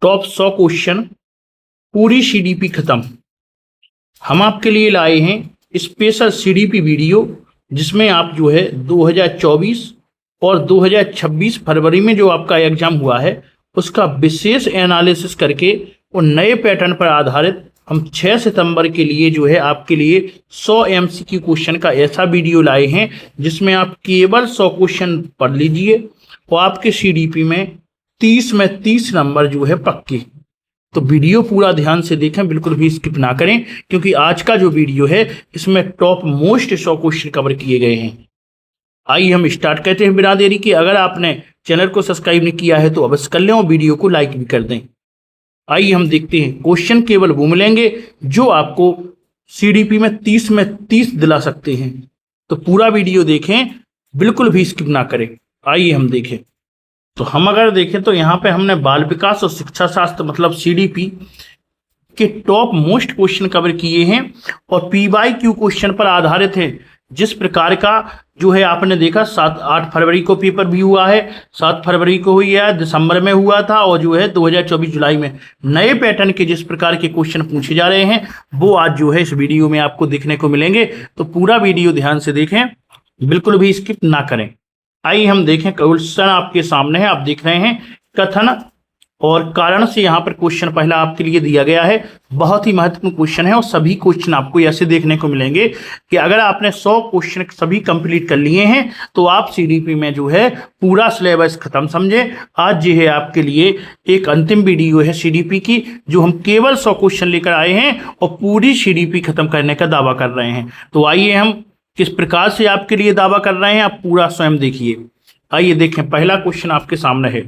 Top 100 question, पूरी CDP खत्म। हम आपके लिए लाए हैं स्पेशल सीडीपी वीडियो, जिसमें आप जो है 2024 और 2026 फरवरी में जो आपका एग्जाम हुआ है उसका विशेष एनालिसिस करके और नए पैटर्न पर आधारित हम 6 सितंबर के लिए जो है आपके लिए 100 MCQ क्वेश्चन का ऐसा वीडियो लाए हैं जिसमें आप केवल 100 क्वेश्चन पढ़ लीजिए और आपके सीडीपी में 30 में 30 नंबर जो है पक्के। तो वीडियो पूरा ध्यान से देखें, बिल्कुल भी स्किप ना करें, क्योंकि आज का जो वीडियो है इसमें टॉप मोस्ट 100 क्वेश्चन कवर किए गए हैं। आइए हम स्टार्ट करते हैं बिना देरी के। अगर आपने चैनल को सब्सक्राइब नहीं किया है तो अवश्य कर लें और वीडियो को लाइक भी कर दें। आइए हम देखते हैं। क्वेश्चन केवल वो मिलेंगे जो आपको सीडीपी में 30 में 30 दिला सकते हैं। तो पूरा वीडियो देखें, बिल्कुल भी स्किप ना करें। आइए हम देखें। तो हम अगर देखें तो यहाँ पे हमने बाल विकास और शिक्षा शास्त्र मतलब सीडीपी के टॉप मोस्ट क्वेश्चन कवर किए हैं और PYQ क्वेश्चन पर आधारित है। जिस प्रकार का जो है आपने देखा 7-8 फरवरी को पेपर भी हुआ है, 7 फरवरी को हुई है, दिसंबर में हुआ था और जो है 2024 जुलाई में नए पैटर्न के जिस प्रकार के क्वेश्चन पूछे जा रहे हैं वो आज जो है इस वीडियो में आपको देखने को मिलेंगे। तो पूरा वीडियो ध्यान से देखें, बिल्कुल भी स्किप ना करें। आइए हम देखें। क्वेश्चन आपके सामने है, आप देख रहे हैं कथन और कारण से यहाँ पर क्वेश्चन पहला आपके लिए दिया गया है। बहुत ही महत्वपूर्ण क्वेश्चन है और सभी क्वेश्चन आपको ऐसे देखने को मिलेंगे कि अगर आपने 100 क्वेश्चन सभी कंप्लीट कर लिए हैं तो आप सीडीपी में जो है पूरा सिलेबस खत्म समझे। आज ये है आपके लिए एक अंतिम वीडियो है सीडीपी की, जो हम केवल 100 क्वेश्चन लेकर आए हैं और पूरी सीडीपी खत्म करने का दावा कर रहे हैं। तो आइए हम किस प्रकार से आपके लिए दावा कर रहे हैं आप पूरा स्वयं देखिए। आइए देखें। पहला क्वेश्चन आपके सामने है।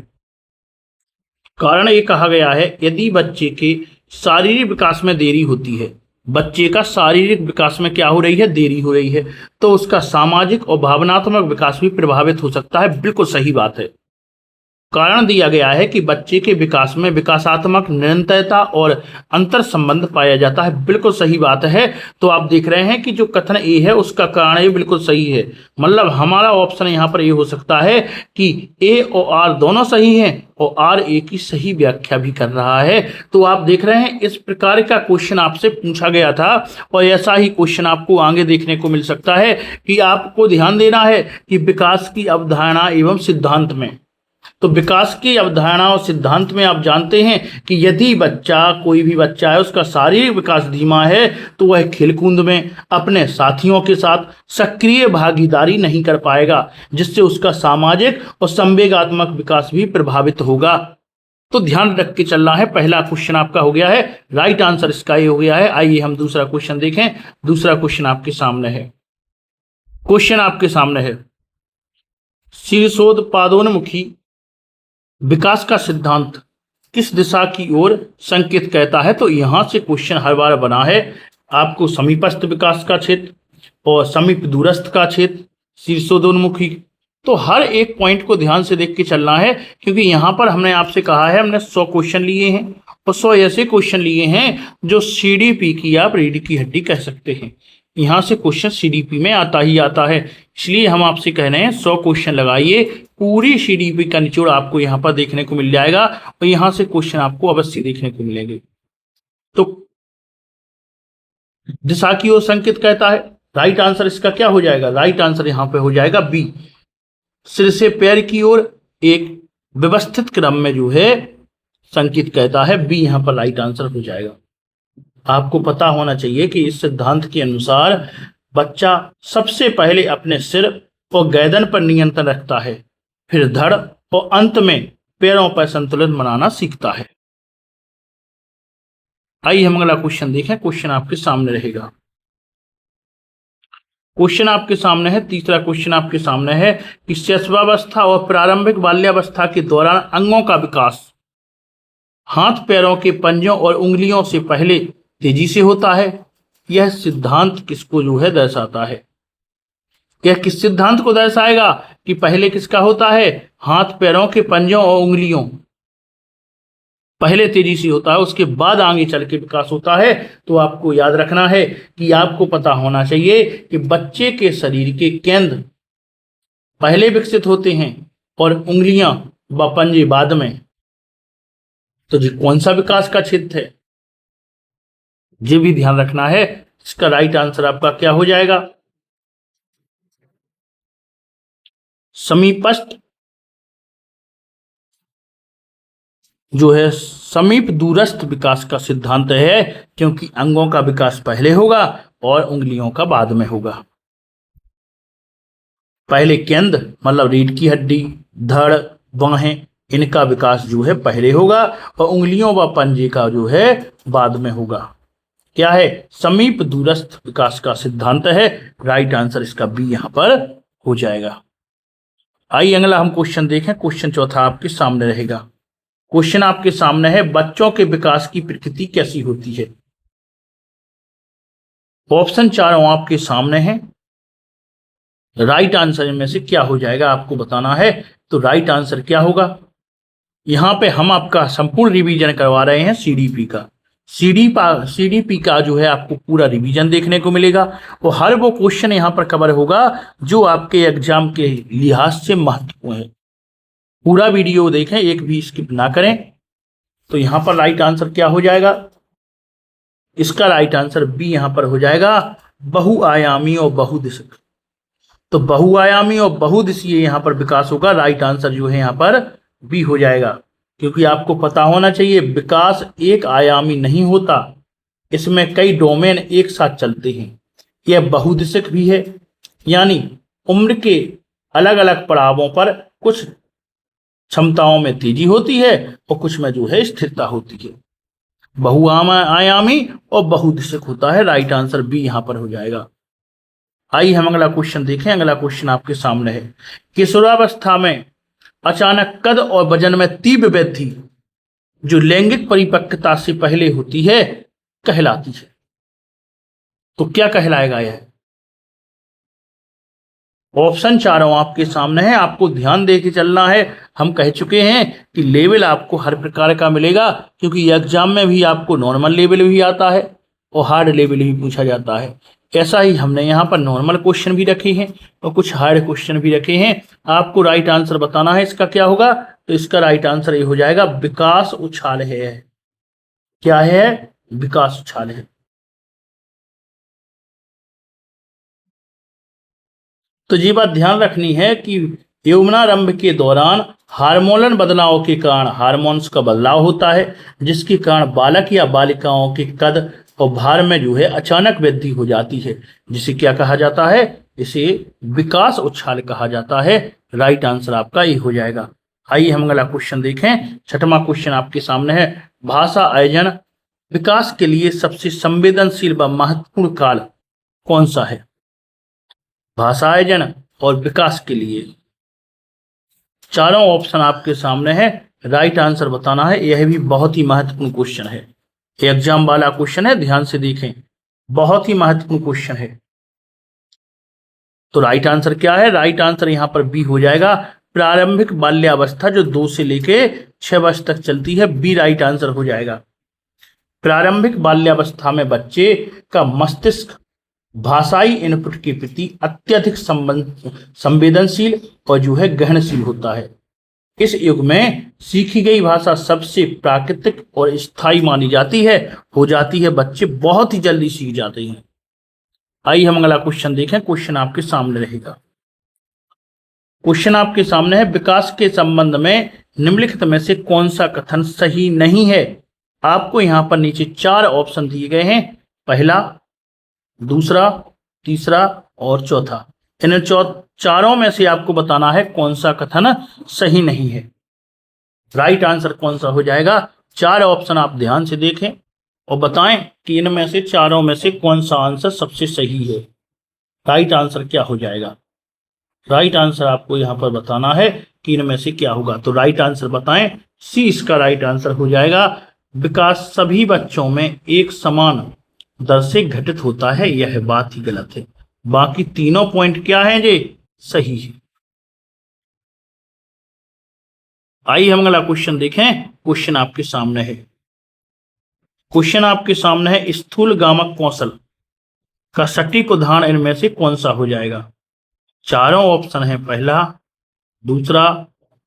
कारण ये कहा गया है यदि बच्चे के शारीरिक विकास में देरी होती है, बच्चे का शारीरिक विकास में क्या हो रही है, देरी हो रही है, तो उसका सामाजिक और भावनात्मक विकास भी प्रभावित हो सकता है। बिल्कुल सही बात है। कारण दिया गया है कि बच्चे के विकास में विकासात्मक निरंतरता और अंतर संबंध पाया जाता है। बिल्कुल सही बात है। तो आप देख रहे हैं कि जो कथन ए है उसका कारण ये बिल्कुल सही है। मतलब हमारा ऑप्शन यहाँ पर ये हो सकता है कि ए और आर दोनों सही हैं और आर ए की सही व्याख्या भी कर रहा है। तो आप देख रहे हैं इस प्रकार का क्वेश्चन आपसे पूछा गया था और ऐसा ही क्वेश्चन आपको आगे देखने को मिल सकता है कि आपको ध्यान देना है कि विकास की अवधारणा एवं सिद्धांत में। तो विकास की अवधारणा और सिद्धांत में आप जानते हैं कि यदि बच्चा, कोई भी बच्चा है, उसका शारीरिक विकास धीमा है तो वह खेलकूद में अपने साथियों के साथ सक्रिय भागीदारी नहीं कर पाएगा, जिससे उसका सामाजिक और संवेगात्मक विकास भी प्रभावित होगा। तो ध्यान रख के चलना है। पहला क्वेश्चन आपका हो गया है, राइट आंसर इसका ये हो गया है। आइए हम दूसरा क्वेश्चन देखें। दूसरा क्वेश्चन आपके सामने है। क्वेश्चन आपके सामने है, शीर्षोत्पादोन्मुखी विकास का सिद्धांत किस दिशा की ओर संकेत करता है। तो यहां से क्वेश्चन हर बार बना है। आपको समीपस्थ विकास का क्षेत्र और समीप दूरस्थ का क्षेत्र, शीर्षोदोन्मुखी, तो हर एक पॉइंट को ध्यान से देख के चलना है, क्योंकि यहां पर हमने आपसे कहा है हमने 100 क्वेश्चन लिए हैं और 100 ऐसे क्वेश्चन लिए हैं जो सीडीपी की आप रीढ़ की हड्डी कह सकते हैं। यहाँ से क्वेश्चन सीडीपी में आता ही आता है, इसलिए हम आपसे कह रहे हैं 100 क्वेश्चन लगाइए, पूरी सीडीपी का निचोड़ आपको यहाँ पर देखने को मिल जाएगा और यहाँ से क्वेश्चन आपको अवश्य देखने को मिलेंगे। तो दिशा की ओर संकेत कहता है, राइट आंसर इसका क्या हो जाएगा, राइट आंसर यहाँ पे हो जाएगा बी, सिर से पैर की ओर एक व्यवस्थित क्रम में जो है संकेत कहता है। बी यहाँ पर राइट आंसर हो जाएगा। आपको पता होना चाहिए कि इस सिद्धांत के अनुसार बच्चा सबसे पहले अपने सिर और गर्दन पर नियंत्रण रखता है, फिर धड़ और अंत में पैरों पर संतुलन बनाना सीखता है। आइए हम अगला क्वेश्चन देखें। क्वेश्चन आपके सामने रहेगा। क्वेश्चन आपके सामने है, तीसरा क्वेश्चन आपके सामने है कि शैशवावस्था और प्रारंभिक बाल्यावस्था के दौरान अंगों का विकास हाथ पैरों के पंजों और उंगलियों से पहले तेजी से होता है। यह सिद्धांत किसको जो है दर्शाता है, यह किस सिद्धांत को दर्शाएगा कि पहले किसका होता है, हाथ पैरों के पंजों और उंगलियों पहले तेजी से होता है, उसके बाद आगे चल के विकास होता है। तो आपको याद रखना है कि आपको पता होना चाहिए कि बच्चे के शरीर के केंद्र पहले विकसित होते हैं और उंगलियां व पंजे बाद में। तो जी कौन सा विकास का क्षेत्र है, ये भी ध्यान रखना है। इसका राइट आंसर आपका क्या हो जाएगा, समीपस्थ जो है समीप दूरस्थ विकास का सिद्धांत है, क्योंकि अंगों का विकास पहले होगा और उंगलियों का बाद में होगा। पहले केंद्र मतलब रीढ़ की हड्डी, धड़, बाहें, इनका विकास जो है पहले होगा और उंगलियों व पंजे का जो है बाद में होगा। क्या है, समीप दूरस्थ विकास का सिद्धांत है। राइट आंसर इसका बी यहां पर हो जाएगा। आइए अगला हम क्वेश्चन देखें। क्वेश्चन चौथा आपके सामने रहेगा। क्वेश्चन आपके सामने है, बच्चों के विकास की प्रकृति कैसी होती है। ऑप्शन चारों आपके सामने हैं। राइट आंसर इनमें से क्या हो जाएगा आपको बताना है। तो राइट आंसर क्या होगा, यहां पे हम आपका संपूर्ण रिवीजन करवा रहे हैं सीडीपी का। सीडीपी का जो है आपको पूरा रिवीजन देखने को मिलेगा और हर वो क्वेश्चन यहां पर कवर होगा जो आपके एग्जाम के लिहाज से महत्वपूर्ण है। पूरा वीडियो देखें, एक भी स्किप ना करें। तो यहां पर राइट आंसर क्या हो जाएगा, इसका राइट आंसर बी यहां पर हो जाएगा, बहुआयामी और बहुदिशक। तो बहुआयामी और बहुदिशीय यहां पर विकास होगा। राइट आंसर जो है यहां पर बी हो जाएगा, क्योंकि आपको पता होना चाहिए विकास एक आयामी नहीं होता, इसमें कई डोमेन एक साथ चलते हैं। यह बहुदिशक भी है, यानी उम्र के अलग अलग पड़ावों पर कुछ क्षमताओं में तेजी होती है और कुछ में जो है स्थिरता होती है। बहुआयामी और बहुदिशक होता है। राइट आंसर बी यहां पर हो जाएगा। आइए हम अगला क्वेश्चन देखें। अगला क्वेश्चन आपके सामने है, किशोरावस्था में अचानक कद और वजन में तीव्र वृद्धि जो लैंगिक परिपक्वता से पहले होती है कहलाती है। तो क्या कहलाएगा यह। ऑप्शन चारों आपके सामने है, आपको ध्यान दे के चलना है। हम कह चुके हैं कि लेवल आपको हर प्रकार का मिलेगा, क्योंकि एग्जाम में भी आपको नॉर्मल लेवल भी आता है और हार्ड लेवल भी पूछा जाता है। ऐसा ही हमने यहाँ पर नॉर्मल क्वेश्चन भी रखे हैं और कुछ हार्ड क्वेश्चन भी रखे हैं। आपको राइट आंसर बताना है इसका क्या होगा। तो इसका राइट आंसर ये हो जाएगा, विकास उछाल है। क्या है, विकास उछाल है। तो ये बात ध्यान रखनी है कि यौवनारंभ के दौरान हार्मोनल बदलाव के कारण हार्मोन्स का बदलाव होता है, जिसके कारण बालक या बालिकाओं के कद और भार में जो है अचानक वृद्धि हो जाती है, जिसे क्या कहा जाता है, इसे विकास उछाल कहा जाता है। राइट आंसर आपका ये हो जाएगा। आइए हम अगला क्वेश्चन देखें। छठवां क्वेश्चन आपके सामने है, भाषा आयोजन विकास के लिए सबसे संवेदनशील व महत्वपूर्ण काल कौन सा है। भाषा आयोजन और विकास के लिए चारों ऑप्शन आपके सामने है। राइट आंसर बताना है। यह भी बहुत ही महत्वपूर्ण क्वेश्चन है, एग्जाम वाला क्वेश्चन है, ध्यान से देखें, बहुत ही महत्वपूर्ण क्वेश्चन है। तो राइट आंसर क्या है, राइट आंसर यहां पर बी हो जाएगा, प्रारंभिक बाल्यावस्था जो 2 से लेके 6 वर्ष तक चलती है। बी राइट आंसर हो जाएगा। प्रारंभिक बाल्यावस्था में बच्चे का मस्तिष्क भाषाई इनपुट के प्रति अत्यधिक संवेदनशील और जो है ग्रहणशील होता है। इस युग में सीखी गई भाषा सबसे प्राकृतिक और स्थायी मानी जाती है, हो जाती है। बच्चे बहुत ही जल्दी सीख जाते हैं। आइए हम अगला क्वेश्चन देखें। क्वेश्चन आपके सामने रहेगा। क्वेश्चन आपके सामने है, विकास के संबंध में निम्नलिखित में से कौन सा कथन सही नहीं है। आपको यहां पर नीचे 4 ऑप्शन दिए गए हैं, पहला, दूसरा, तीसरा और चौथा। इन चारों में से आपको बताना है कौन सा कथन सही नहीं है। राइट आंसर कौन सा हो जाएगा। 4 ऑप्शन आप ध्यान से देखें और बताएं कि इनमें से चारों में से कौन सा आंसर सबसे सही है। राइट आंसर क्या हो जाएगा। राइट आंसर आपको यहां पर बताना है कि इनमें से क्या होगा। तो राइट आंसर बताएं। सी इसका राइट आंसर हो जाएगा, विकास सभी बच्चों में एक समान दर से घटित होता है। यह बात ही गलत है। बाकी तीनों पॉइंट क्या हैं जी, सही है। आइए हम अगला क्वेश्चन देखें। क्वेश्चन आपके सामने है। क्वेश्चन आपके सामने है, स्थूल गामक कौशल का सटीक उदाहरण इनमें से कौन सा हो जाएगा। चारों ऑप्शन है, पहला, दूसरा,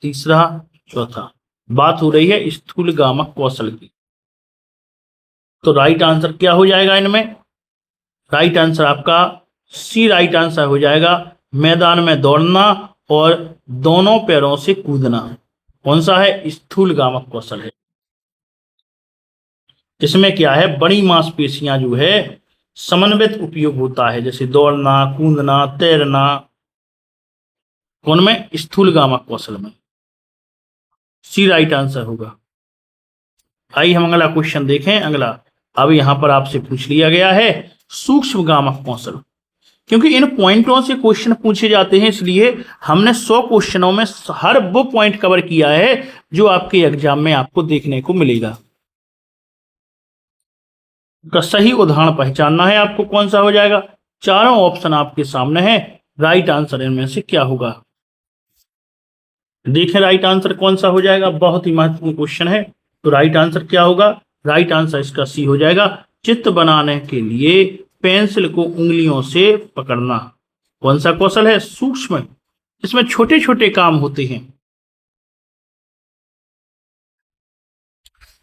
तीसरा, चौथा। बात हो रही है स्थूलगामक कौशल की। तो राइट आंसर क्या हो जाएगा इनमें? राइट आंसर आपका सी राइट आंसर हो जाएगा, मैदान में दौड़ना और दोनों पैरों से कूदना। कौन सा है? स्थूलगामक कौशल है। इसमें क्या है, बड़ी मांसपेशियां जो है समन्वित उपयोग होता है, जैसे दौड़ना, कूदना, तैरना। कौन में? स्थूलगामक कौशल में। सी राइट आंसर होगा। आइए हम अगला क्वेश्चन देखें। अगला अब यहां पर आपसे पूछ लिया गया है सूक्ष्म गामक कौशल। क्योंकि इन पॉइंटों से क्वेश्चन पूछे जाते हैं, इसलिए हमने 100 क्वेश्चनों में हर वो पॉइंट कवर किया है जो आपके एग्जाम में आपको देखने को मिलेगा। का सही उदाहरण पहचानना है आपको, कौन सा हो जाएगा? चारों ऑप्शन आपके सामने है, राइट आंसर इनमें से क्या होगा? देखें राइट आंसर कौन सा हो जाएगा, बहुत ही महत्वपूर्ण क्वेश्चन है। तो राइट आंसर क्या होगा? राइट आंसर इसका सी हो जाएगा, चित्र बनाने के लिए पेंसिल को उंगलियों से पकड़ना। कौन सा कौशल है? सूक्ष्म। इसमें छोटे छोटे काम होते हैं।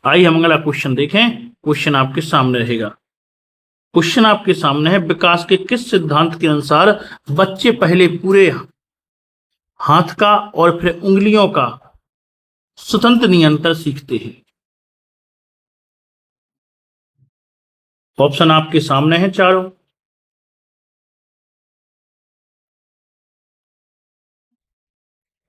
आइए हम अगला क्वेश्चन देखें। क्वेश्चन आपके सामने रहेगा। क्वेश्चन आपके सामने है, विकास के किस सिद्धांत के अनुसार बच्चे पहले पूरे हाथ का और फिर उंगलियों का स्वतंत्र नियंत्रण सीखते हैं? ऑप्शन आपके सामने है चारों।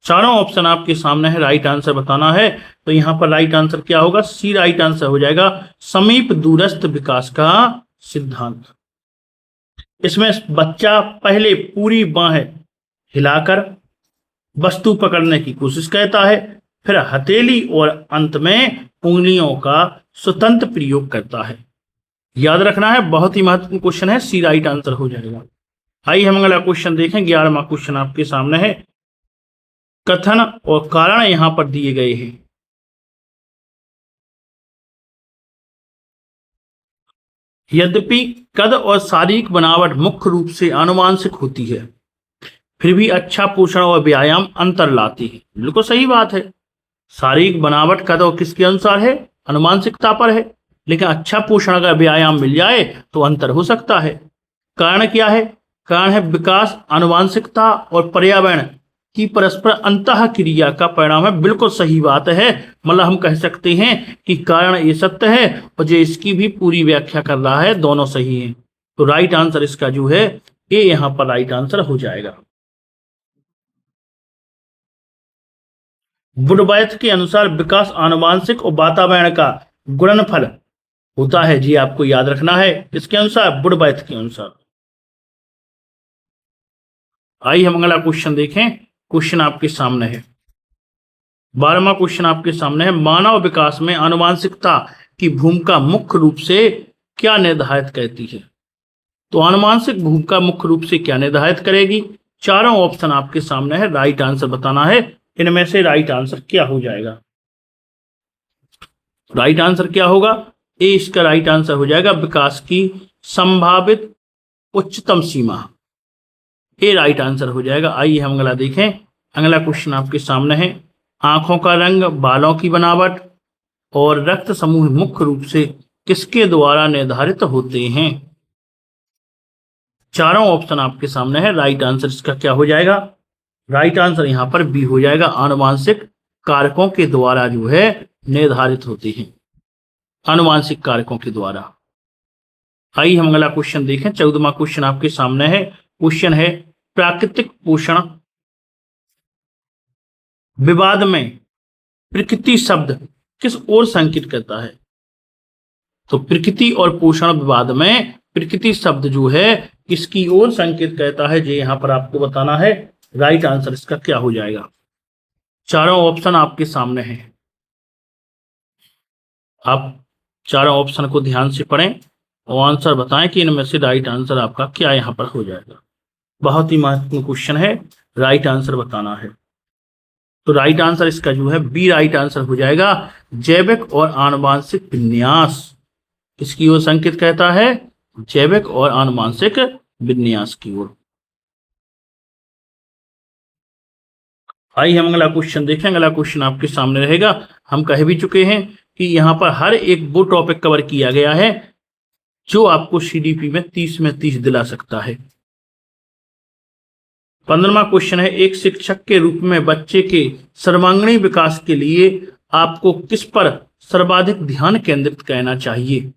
चारों ऑप्शन आपके सामने है, राइट आंसर बताना है। तो यहां पर राइट आंसर क्या होगा? सी राइट आंसर हो जाएगा, समीप दूरस्थ विकास का सिद्धांत। इसमें बच्चा पहले पूरी बाहें हिलाकर वस्तु पकड़ने की कोशिश करता है, फिर हथेली और अंत में उंगलियों का स्वतंत्र प्रयोग करता है। याद रखना है, बहुत ही महत्वपूर्ण क्वेश्चन है, सी राइट आंसर हो जाएगा। आइए हम अगला क्वेश्चन देखें। 11वां क्वेश्चन आपके सामने है, कथन और कारण यहां पर दिए गए हैं। यद्यपि कद और शारीरिक बनावट मुख्य रूप से आनुवांशिक होती है, फिर भी अच्छा पोषण और व्यायाम अंतर लाती है। बिल्कुल सही बात है। शारीरिक बनावट कद और किसके अनुसार है? आनुवांशिकता पर है। लेकिन अच्छा पोषण अगर व्यायाम मिल जाए तो अंतर हो सकता है। कारण क्या है? कारण है विकास आनुवांशिकता और पर्यावरण की परस्पर अंतः क्रिया का परिणाम है। बिल्कुल सही बात है। मतलब हम कह सकते हैं कि कारण ये सत्य है और जो इसकी भी पूरी व्याख्या कर रहा है, दोनों सही है। तो राइट आंसर इसका जो है ये यहां पर राइट आंसर हो जाएगा। वुडवर्थ के अनुसार विकास आनुवांशिक और वातावरण का गुणनफल होता है। जी आपको याद रखना है, इसके अनुसार, वुडवर्थ के अनुसार। आइए हम अगला क्वेश्चन देखें। क्वेश्चन आपके सामने है, 12वां क्वेश्चन आपके सामने है, मानव विकास में आनुवांशिकता की भूमिका मुख्य रूप से क्या निर्धारित करती है? तो आनुवांशिक भूमिका मुख्य रूप से क्या निर्धारित करेगी? चारों ऑप्शन आपके सामने है, राइट आंसर बताना है। इनमें से राइट आंसर क्या हो जाएगा? राइट आंसर क्या होगा? ए इसका राइट आंसर हो जाएगा, विकास की संभावित उच्चतम सीमा। ए राइट आंसर हो जाएगा। आइए हम अगला देखें। अगला क्वेश्चन आपके सामने है, आंखों का रंग, बालों की बनावट और रक्त समूह मुख्य रूप से किसके द्वारा निर्धारित होते हैं? चारों ऑप्शन आपके सामने है, राइट आंसर इसका क्या हो जाएगा? राइट आंसर यहां पर बी हो जाएगा, आनुवांशिक कारकों के द्वारा जो है निर्धारित होते हैं, आनुवांशिक कारकों के द्वारा। आइए हम अगला क्वेश्चन देखें। 14वां क्वेश्चन आपके सामने है। क्वेश्चन है, प्राकृतिक पोषण विवाद में प्रकृति शब्द किस ओर संकेत करता है? तो प्रकृति और पोषण विवाद में प्रकृति शब्द जो है किसकी ओर संकेत करता है, जो यहां पर आपको बताना है। राइट आंसर इसका क्या हो जाएगा? चारों ऑप्शन आपके सामने हैं, आप चारों ऑप्शन को ध्यान से पढ़ें और आंसर बताएं कि इनमें से राइट आंसर आपका क्या यहां पर हो जाएगा। बहुत ही महत्वपूर्ण क्वेश्चन है, राइट आंसर बताना है। तो राइट आंसर इसका जो है बी राइट आंसर हो जाएगा, जैविक और आनुवांशिक विन्यास किसकी ओर संकेत कहता है? जैविक और आनुवांशिक विन्यास की ओर। आइए हम अगला क्वेश्चन देखें। अगला क्वेश्चन आपके सामने रहेगा। हम कह भी चुके हैं कि यहाँ पर हर एक वो टॉपिक कवर किया गया है जो आपको सीडीपी में 30 में 30 दिला सकता है। 15वां क्वेश्चन है, एक शिक्षक के रूप में बच्चे के सर्वांगीण विकास के लिए आपको किस पर सर्वाधिक ध्यान केंद्रित करना चाहिए।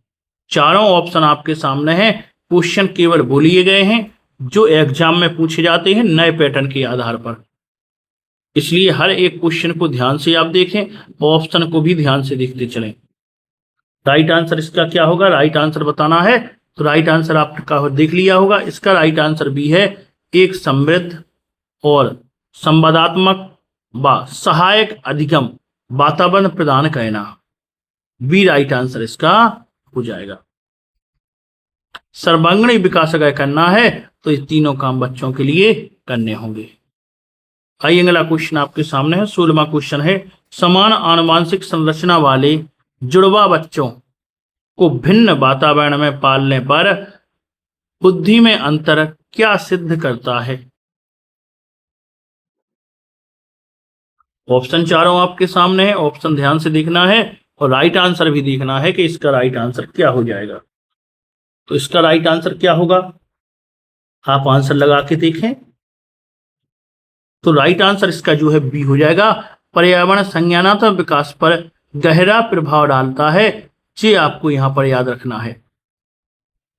चारों ऑप्शन आपके सामने हैं। क्वेश्चन केवल वो लिए गए हैं जो एग्जाम में पूछे जाते हैं नए पैटर्न के आधार पर, इसलिए हर एक क्वेश्चन को ध्यान से आप देखें, ऑप्शन को भी ध्यान से देखते चलें। राइट आंसर इसका क्या होगा, राइट आंसर बताना है तो राइट आंसर आपका देख लिया होगा। इसका राइट आंसर भी है एक समृद्ध और संवादात्मक व सहायक अधिगम वातावरण प्रदान करना, बी राइट आंसर इसका हो जाएगा। सर्वांगीण विकास अगर करना है तो ये तीनों काम बच्चों के लिए करने होंगे। आइए अगला क्वेश्चन आपके सामने है। 16वां क्वेश्चन है, समान आनुवंशिक संरचना वाले जुड़वा बच्चों को भिन्न वातावरण में पालने पर बुद्धि में अंतर क्या सिद्ध करता है। ऑप्शन चारों आपके सामने है, ऑप्शन ध्यान से देखना है और राइट आंसर भी देखना है कि इसका राइट आंसर क्या हो जाएगा। तो इसका राइट आंसर क्या होगा, आप आंसर लगा के देखें। तो राइट आंसर इसका जो है बी हो जाएगा। पर्यावरण संज्ञानात्मक विकास पर गहरा प्रभाव डालता है, ये आपको यहां पर याद रखना है।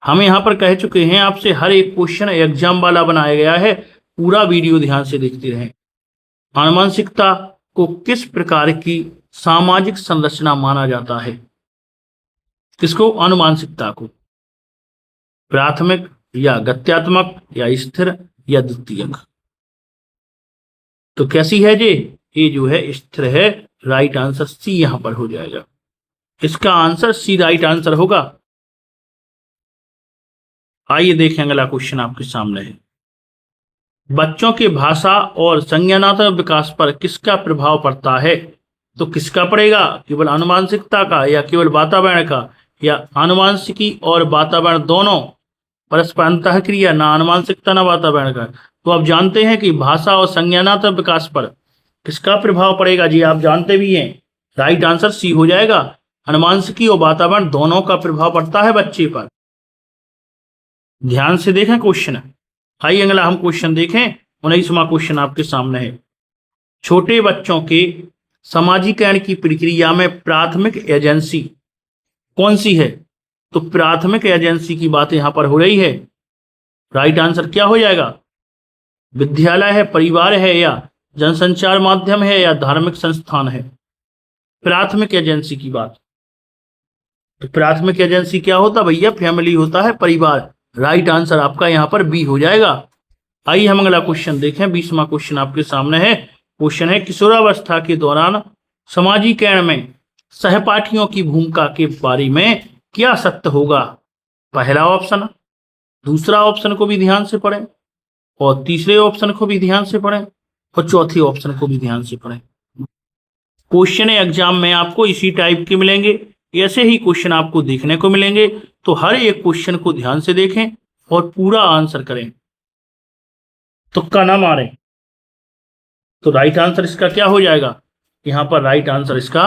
हम यहां पर कह चुके हैं आपसे हर एक क्वेश्चन एग्जाम वाला बनाया गया है, पूरा वीडियो ध्यान से देखते रहें। आनुवंशिकता को किस प्रकार की सामाजिक संरचना माना जाता है। किसको, आनुवंशिकता को, प्राथमिक या गत्यात्मक या स्थिर या द्वितीयक। तो कैसी है ये जो है स्थिर है। राइट आंसर सी यहां पर हो जाएगा। इसका आंसर सी राइट आंसर होगा। आइए देखें अगला क्वेश्चन आपके सामने है। बच्चों के भाषा और संज्ञानात्मक विकास पर किसका प्रभाव पड़ता है। तो किसका पड़ेगा, केवल आनुवंशिकता का या केवल वातावरण का, या आनुवंशिकी और वातावरण दोनों परस्पर अंतःक्रिया, ना आनुवंशिकता ना वातावरण का। तो आप जानते हैं कि भाषा और संज्ञानात्मक विकास पर किसका प्रभाव पड़ेगा जी, आप जानते भी हैं। राइट आंसर सी हो जाएगा। आनुवंशिकी और वातावरण दोनों का प्रभाव पड़ता है बच्चे पर। ध्यान से देखें क्वेश्चन। आइए अगला हम क्वेश्चन देखें। 19वां क्वेश्चन आपके सामने है। छोटे बच्चों के समाजीकरण की प्रक्रिया में प्राथमिक एजेंसी कौन सी है। तो प्राथमिक एजेंसी की बात यहां पर हो रही है। राइट आंसर क्या हो जाएगा, विद्यालय है, परिवार है, या जनसंचार माध्यम है, या धार्मिक संस्थान है। प्राथमिक एजेंसी की बात, तो प्राथमिक एजेंसी क्या होता भैया, फैमिली होता है, परिवार। राइट आंसर आपका यहां पर बी हो जाएगा। आइए हम अगला क्वेश्चन देखें। 20वां क्वेश्चन आपके सामने है। क्वेश्चन है, किशोरावस्था के दौरान समाजीकरण में सहपाठियों की भूमिका के बारे में क्या सत्य होगा। पहला ऑप्शन, दूसरा ऑप्शन को भी ध्यान से पढ़ें और तीसरे ऑप्शन को भी ध्यान से पढ़ें और चौथे ऑप्शन को भी ध्यान से पढ़ें। क्वेश्चन एग्जाम में आपको इसी टाइप के मिलेंगे, ऐसे ही क्वेश्चन आपको देखने को मिलेंगे। तो हर एक क्वेश्चन को ध्यान से देखें और पूरा आंसर करें, तुक्का ना मारें। तो राइट आंसर इसका क्या हो जाएगा, यहां पर राइट आंसर इसका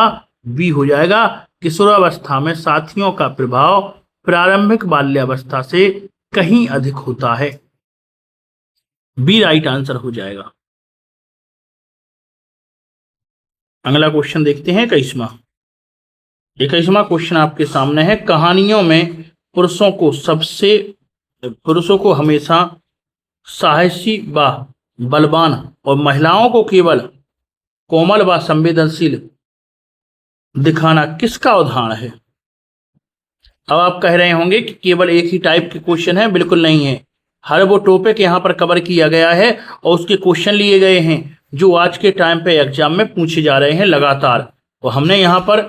बी हो जाएगा। किशोरावस्था में साथियों का प्रभाव प्रारंभिक बाल्यावस्था से कहीं अधिक होता है, बी राइट आंसर हो जाएगा। अगला क्वेश्चन देखते हैं 21वां। 21वां क्वेश्चन आपके सामने है। कहानियों में पुरुषों को हमेशा साहसी व बलवान और महिलाओं को केवल कोमल व संवेदनशील दिखाना किसका उदाहरण है। अब आप कह रहे होंगे कि केवल एक ही टाइप के क्वेश्चन है, बिल्कुल नहीं है। हर वो टॉपिक यहाँ पर कवर किया गया है और उसके क्वेश्चन लिए गए हैं जो आज के टाइम पे एग्जाम में पूछे जा रहे हैं लगातार। और हमने यहाँ पर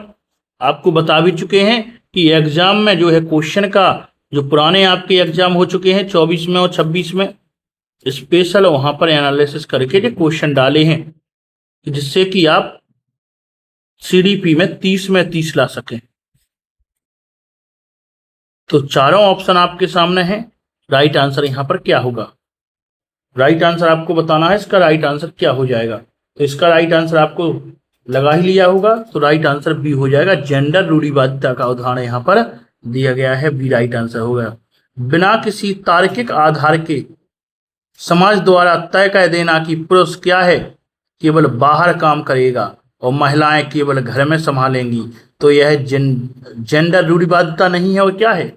आपको बता भी चुके हैं कि एग्जाम में जो है क्वेश्चन का जो पुराने आपके एग्जाम हो चुके हैं 24 में और 26 में, स्पेशल वहाँ पर एनालिसिस करके जो क्वेश्चन डाले हैं जिससे कि आप सीडीपी में 30 ला सकें। तो चारों ऑप्शन आपके सामने हैं। राइट आंसर यहां पर क्या होगा, राइट आंसर आपको बताना है। इसका राइट आंसर क्या हो जाएगा। तो इसका राइट आंसर आपको लगा ही लिया होगा। तो राइट आंसर बी हो जाएगा। जेंडर रूढ़िवादिता का उदाहरण यहाँ पर दिया गया है, बी राइट आंसर होगा। बिना किसी तार्किक आधार के समाज द्वारा तय कर देना कि पुरुष क्या है केवल बाहर काम करेगा और महिलाएं केवल घर में संभालेंगी, तो यह जेंडर रूढ़िवादिता नहीं है और क्या है?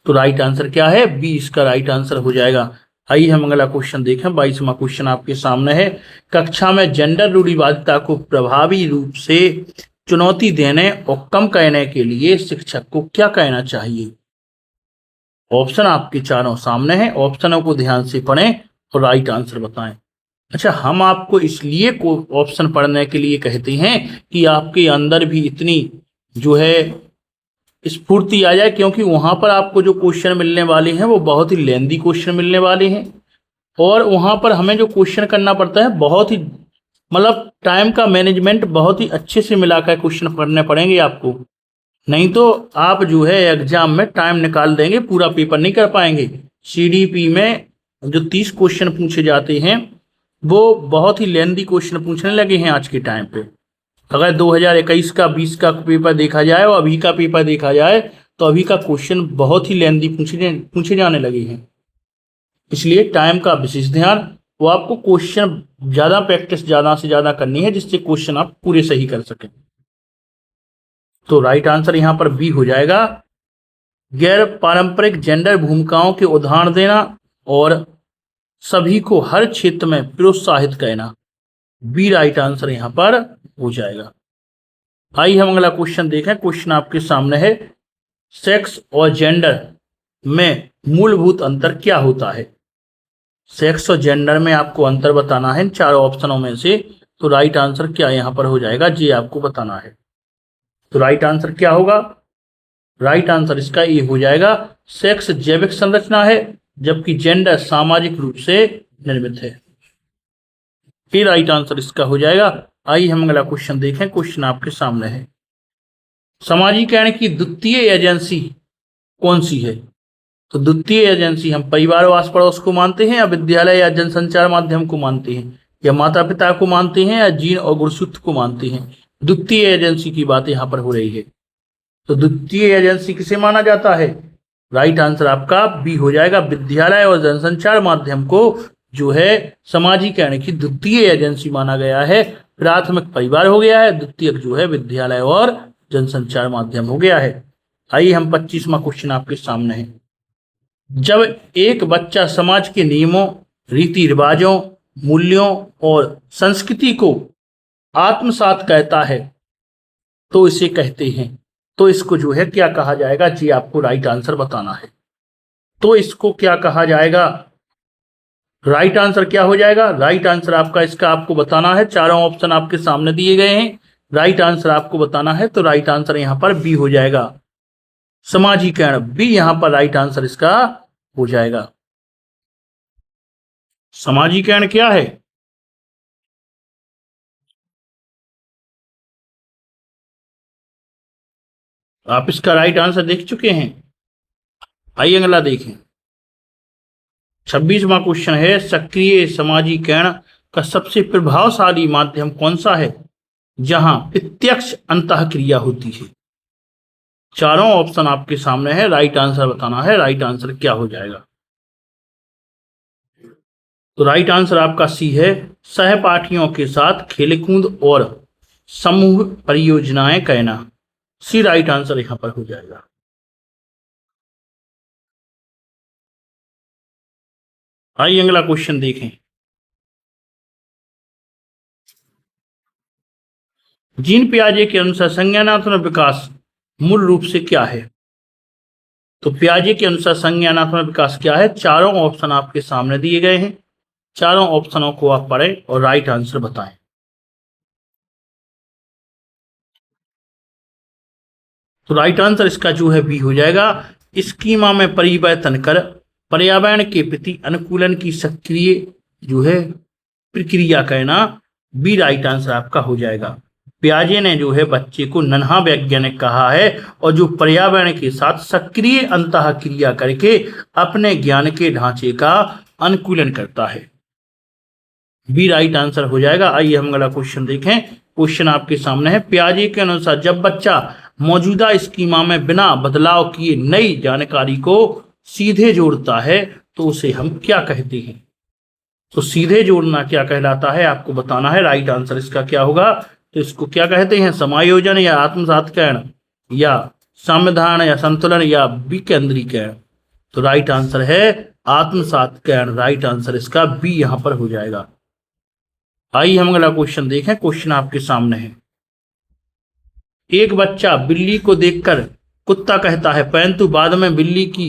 तो राइट आंसर क्या है? बी इसका राइट आंसर हो जाएगा। आइए हम अगला क्वेश्चन देखें। 22वां क्वेश्चन आपके सामने है। कक्षा में जेंडर रूढ़िवादिता को प्रभावी रूप से चुनौती देने और कम करने के लिए शिक्षक को क्या कहना चाहिए? ऑप्शन आपके चारों सामने हैं, ऑप्शनों को ध्यान से पढ़ें और राइट आंसर बताएं। अच्छा, हम आपको इसलिए को ऑप्शन पढ़ने के लिए कहते हैं कि आपके अंदर भी इतनी जो है स्फूर्ति आ जाए, क्योंकि वहां पर आपको जो क्वेश्चन मिलने वाले हैं वो बहुत ही लेंदी क्वेश्चन मिलने वाले हैं और वहां पर हमें जो क्वेश्चन करना पड़ता है बहुत ही मतलब टाइम का मैनेजमेंट बहुत ही अच्छे से मिलाकर क्वेश्चन पढ़ने पड़ेंगे आपको। नहीं तो आप जो है एग्जाम में टाइम निकाल देंगे, पूरा पेपर नहीं कर पाएंगे। सीडीपी में जो 30 क्वेश्चन पूछे जाते हैं वो बहुत ही लेंदी क्वेश्चन पूछने लगे हैं आज के टाइम पे। अगर 2021 का 20 का पेपर देखा जाए और अभी का पेपर देखा जाए तो अभी का क्वेश्चन बहुत ही लेंदी पूछे जाने लगे हैं। इसलिए टाइम का विशेष ध्यान, वो आपको क्वेश्चन ज़्यादा प्रैक्टिस ज़्यादा से ज़्यादा करनी है जिससे क्वेश्चन आप पूरे सही कर सकें। तो राइट आंसर यहाँ पर बी हो जाएगा। गैर पारंपरिक जेंडर भूमिकाओं के उदाहरण देना और सभी को हर क्षेत्र में प्रोत्साहित करना, बी राइट आंसर यहाँ पर हो जाएगा। आइए हम अगला क्वेश्चन देखें। क्वेश्चन आपके सामने है। सेक्स और जेंडर में मूलभूत अंतर क्या होता है? सेक्स और जेंडर में आपको अंतर बताना है चारों ऑप्शनों में से। तो राइट आंसर क्या यहाँ पर हो जाएगा? जी आपको बताना है। तो राइट आंसर क्या होगा? राइट आंसर इसका ये हो जाएगा। सेक्स जैविक संरचना है जबकि जेंडर सामाजिक रूप से निर्मित है। ये राइट आंसर इसका हो जाएगा। आइए हम अगला क्वेश्चन देखें। क्वेश्चन आपके सामने है। समाजीकरण की द्वितीय एजेंसी कौन सी है? तो द्वितीय एजेंसी हम परिवार और आस पड़ोस को मानते हैं या विद्यालय या जनसंचार माध्यम को मानते हैं या माता पिता को मानते हैं या जीन और गुणसूत्र को मानते हैं? द्वितीय एजेंसी की बात यहाँ पर हो रही है। तो द्वितीय एजेंसी किसे माना जाता है? राइट आंसर आपका बी हो जाएगा। विद्यालय और जनसंचार माध्यम को जो है समाजीकरण की द्वितीय एजेंसी माना गया है। प्राथमिक परिवार हो गया है, द्वितीयक जो है विद्यालय और जनसंचार माध्यम हो गया है। आइए हम 25वां क्वेश्चन आपके सामने है। जब एक बच्चा समाज के नियमों, रीति रिवाजों, मूल्यों और संस्कृति को आत्मसात करता है तो इसे कहते हैं, तो इसको जो है क्या कहा जाएगा? जी आपको राइट आंसर बताना है। तो इसको क्या कहा जाएगा? राइट आंसर क्या हो जाएगा? राइट आंसर आपका इसका आपको बताना है। चारों ऑप्शन आपके सामने दिए गए हैं, राइट आंसर आपको बताना है। तो राइट आंसर यहां पर बी हो जाएगा। समाजीकरण, बी यहां पर राइट आंसर इसका हो जाएगा। समाजीकरण क्या है? आप इसका राइट आंसर देख चुके हैं। आइए अगला देखें। 26वां क्वेश्चन है। सक्रिय समाजीकरण का सबसे प्रभावशाली माध्यम कौन सा है जहां प्रत्यक्ष अंतःक्रिया होती है? चारों ऑप्शन आपके सामने है, राइट आंसर बताना है। राइट आंसर क्या हो जाएगा? तो राइट आंसर आपका सी है। सहपाठियों के साथ खेलकूद और समूह परियोजनाएं करना, सी राइट आंसर यहां पर हो जाएगा। आइए अगला क्वेश्चन देखें। जीन पियाजे के अनुसार संज्ञानात्मक विकास मूल रूप से क्या है? तो पियाजे के अनुसार संज्ञानात्मक विकास क्या है? चारों ऑप्शन आपके सामने दिए गए हैं, चारों ऑप्शनों को आप पढ़ें और राइट आंसर बताएं। तो राइट आंसर इसका जो है बी हो जाएगा। स्कीमा में परिवर्तन कर पर्यावरण के प्रति अनुकूलन की सक्रिय जो है प्रक्रिया करना, बी राइट आंसर आपका हो जाएगा। पियाजे ने जो है बच्चे को नन्हा वैज्ञानिक कहा है और जो पर्यावरण के साथ सक्रिय अंतःक्रिया करके अपने ज्ञान के ढांचे का अनुकूलन करता है। बी राइट आंसर हो जाएगा। आइए हम अगला क्वेश्चन देखें। क्वेश्चन आपके सामने है। पियाजे के अनुसार जब बच्चा मौजूदा स्कीमा में बिना बदलाव किए नई जानकारी को सीधे जोड़ता है तो उसे हम क्या कहते हैं? तो सीधे जोड़ना क्या कहलाता है आपको बताना है। राइट आंसर इसका क्या होगा? तो इसको क्या कहते हैं? समायोजन या आत्मसात्करण या संविधान या संतुलन या विकेंद्रीकरण। तो राइट आंसर है आत्मसात्करण। राइट आंसर इसका बी यहां पर हो जाएगा। आइए हम अगला क्वेश्चन देखें। क्वेश्चन आपके सामने है। एक बच्चा बिल्ली को देखकर कुत्ता कहता है, परंतु बाद में बिल्ली की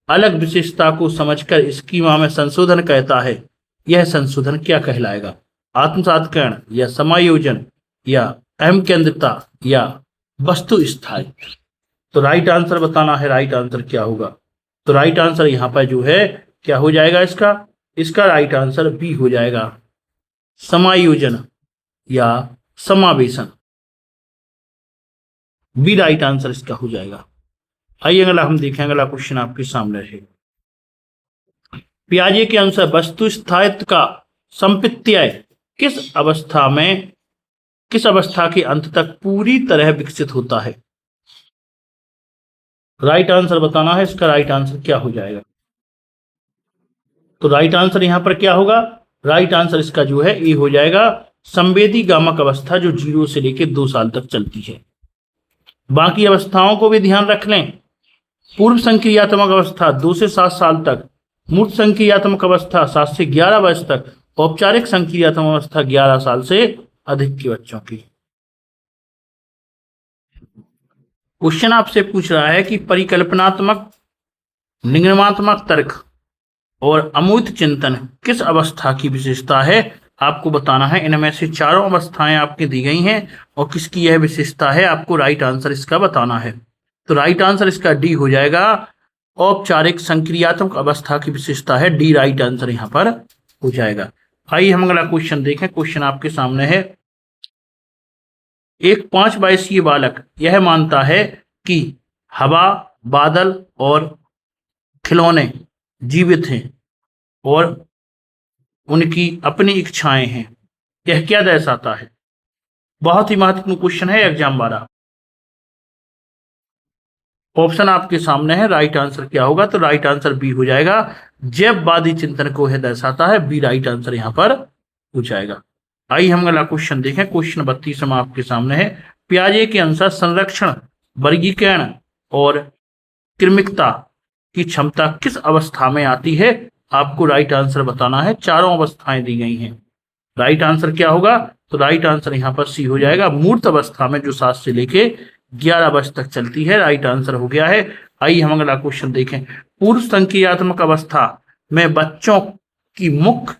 अलग विशेषता को समझकर स्कीमा में संशोधन कहता है। यह संशोधन क्या कहलाएगा? आत्मसात्करण या समायोजन या अहम केंद्रता या वस्तु स्थायित्व। तो राइट आंसर बताना है। राइट आंसर क्या होगा? तो राइट आंसर यहां पर जो है क्या हो जाएगा? इसका राइट आंसर बी हो जाएगा, समायोजन या समावेशन। बी राइट आंसर इसका हो जाएगा। आइए अगला हम देखें। अगला क्वेश्चन आपके सामने है। पियाजे के अनुसार वस्तु स्थायित्व का संप्रत्यय किस अवस्था के अंत तक पूरी तरह विकसित होता है? राइट आंसर बताना है। इसका राइट आंसर क्या हो जाएगा? तो राइट आंसर यहां पर क्या होगा? राइट आंसर इसका जो है ए हो जाएगा, संवेदी गामक अवस्था, जो 0 से लेकर 2 साल तक चलती है। बाकी अवस्थाओं को भी ध्यान रख लें। पूर्व संक्रियात्मक अवस्था 2 से 7 साल तक, मूर्त संक्रियात्मक अवस्था 7 से 11 वर्ष तक, औपचारिक संक्रियात्मक अवस्था 11 साल से अधिक के बच्चों की। क्वेश्चन आपसे पूछ रहा है कि परिकल्पनात्मक, निगमनात्मक तर्क और अमूर्त चिंतन किस अवस्था की विशेषता है? आपको बताना है। इनमें से चारों अवस्थाएं आपकी दी गई हैं और किसकी यह विशेषता है आपको राइट आंसर इसका बताना है। तो राइट आंसर इसका डी हो जाएगा, औपचारिक संक्रियात्मक अवस्था की विशेषता है। डी राइट आंसर यहां पर हो जाएगा। आइए हम अगला क्वेश्चन देखें। क्वेश्चन आपके सामने है। एक 5 वर्षीय बालक यह मानता है कि हवा, बादल और खिलौने जीवित हैं और उनकी अपनी इच्छाएं हैं। यह क्या दर्शाता है? बहुत ही महत्वपूर्ण क्वेश्चन है एग्जाम वाला। ऑप्शन आपके सामने है। राइट आंसर क्या होगा? तो राइट आंसर बी हो जाएगा, जैववादी चिंतन को यह दर्शाता है। बी राइट आंसर यहां पर हो जाएगा। आइए हम अगला क्वेश्चन देखें। क्वेश्चन 32 आपके सामने है। पियाजे के अनुसार संरक्षण, वर्गीकरण और क्रमिकता की क्षमता किस अवस्था में आती है? आपको राइट आंसर बताना है। चारों अवस्थाएं दी गई हैं। राइट आंसर क्या होगा? तो राइट आंसर यहां पर सी हो जाएगा, मूर्त अवस्था में, जो 7 से लेके 11 वर्ष तक चलती है। राइट आंसर हो गया है। आइए हम अगला क्वेश्चन देखें। पूर्व संक्रियात्मक अवस्था में बच्चों की मुख्य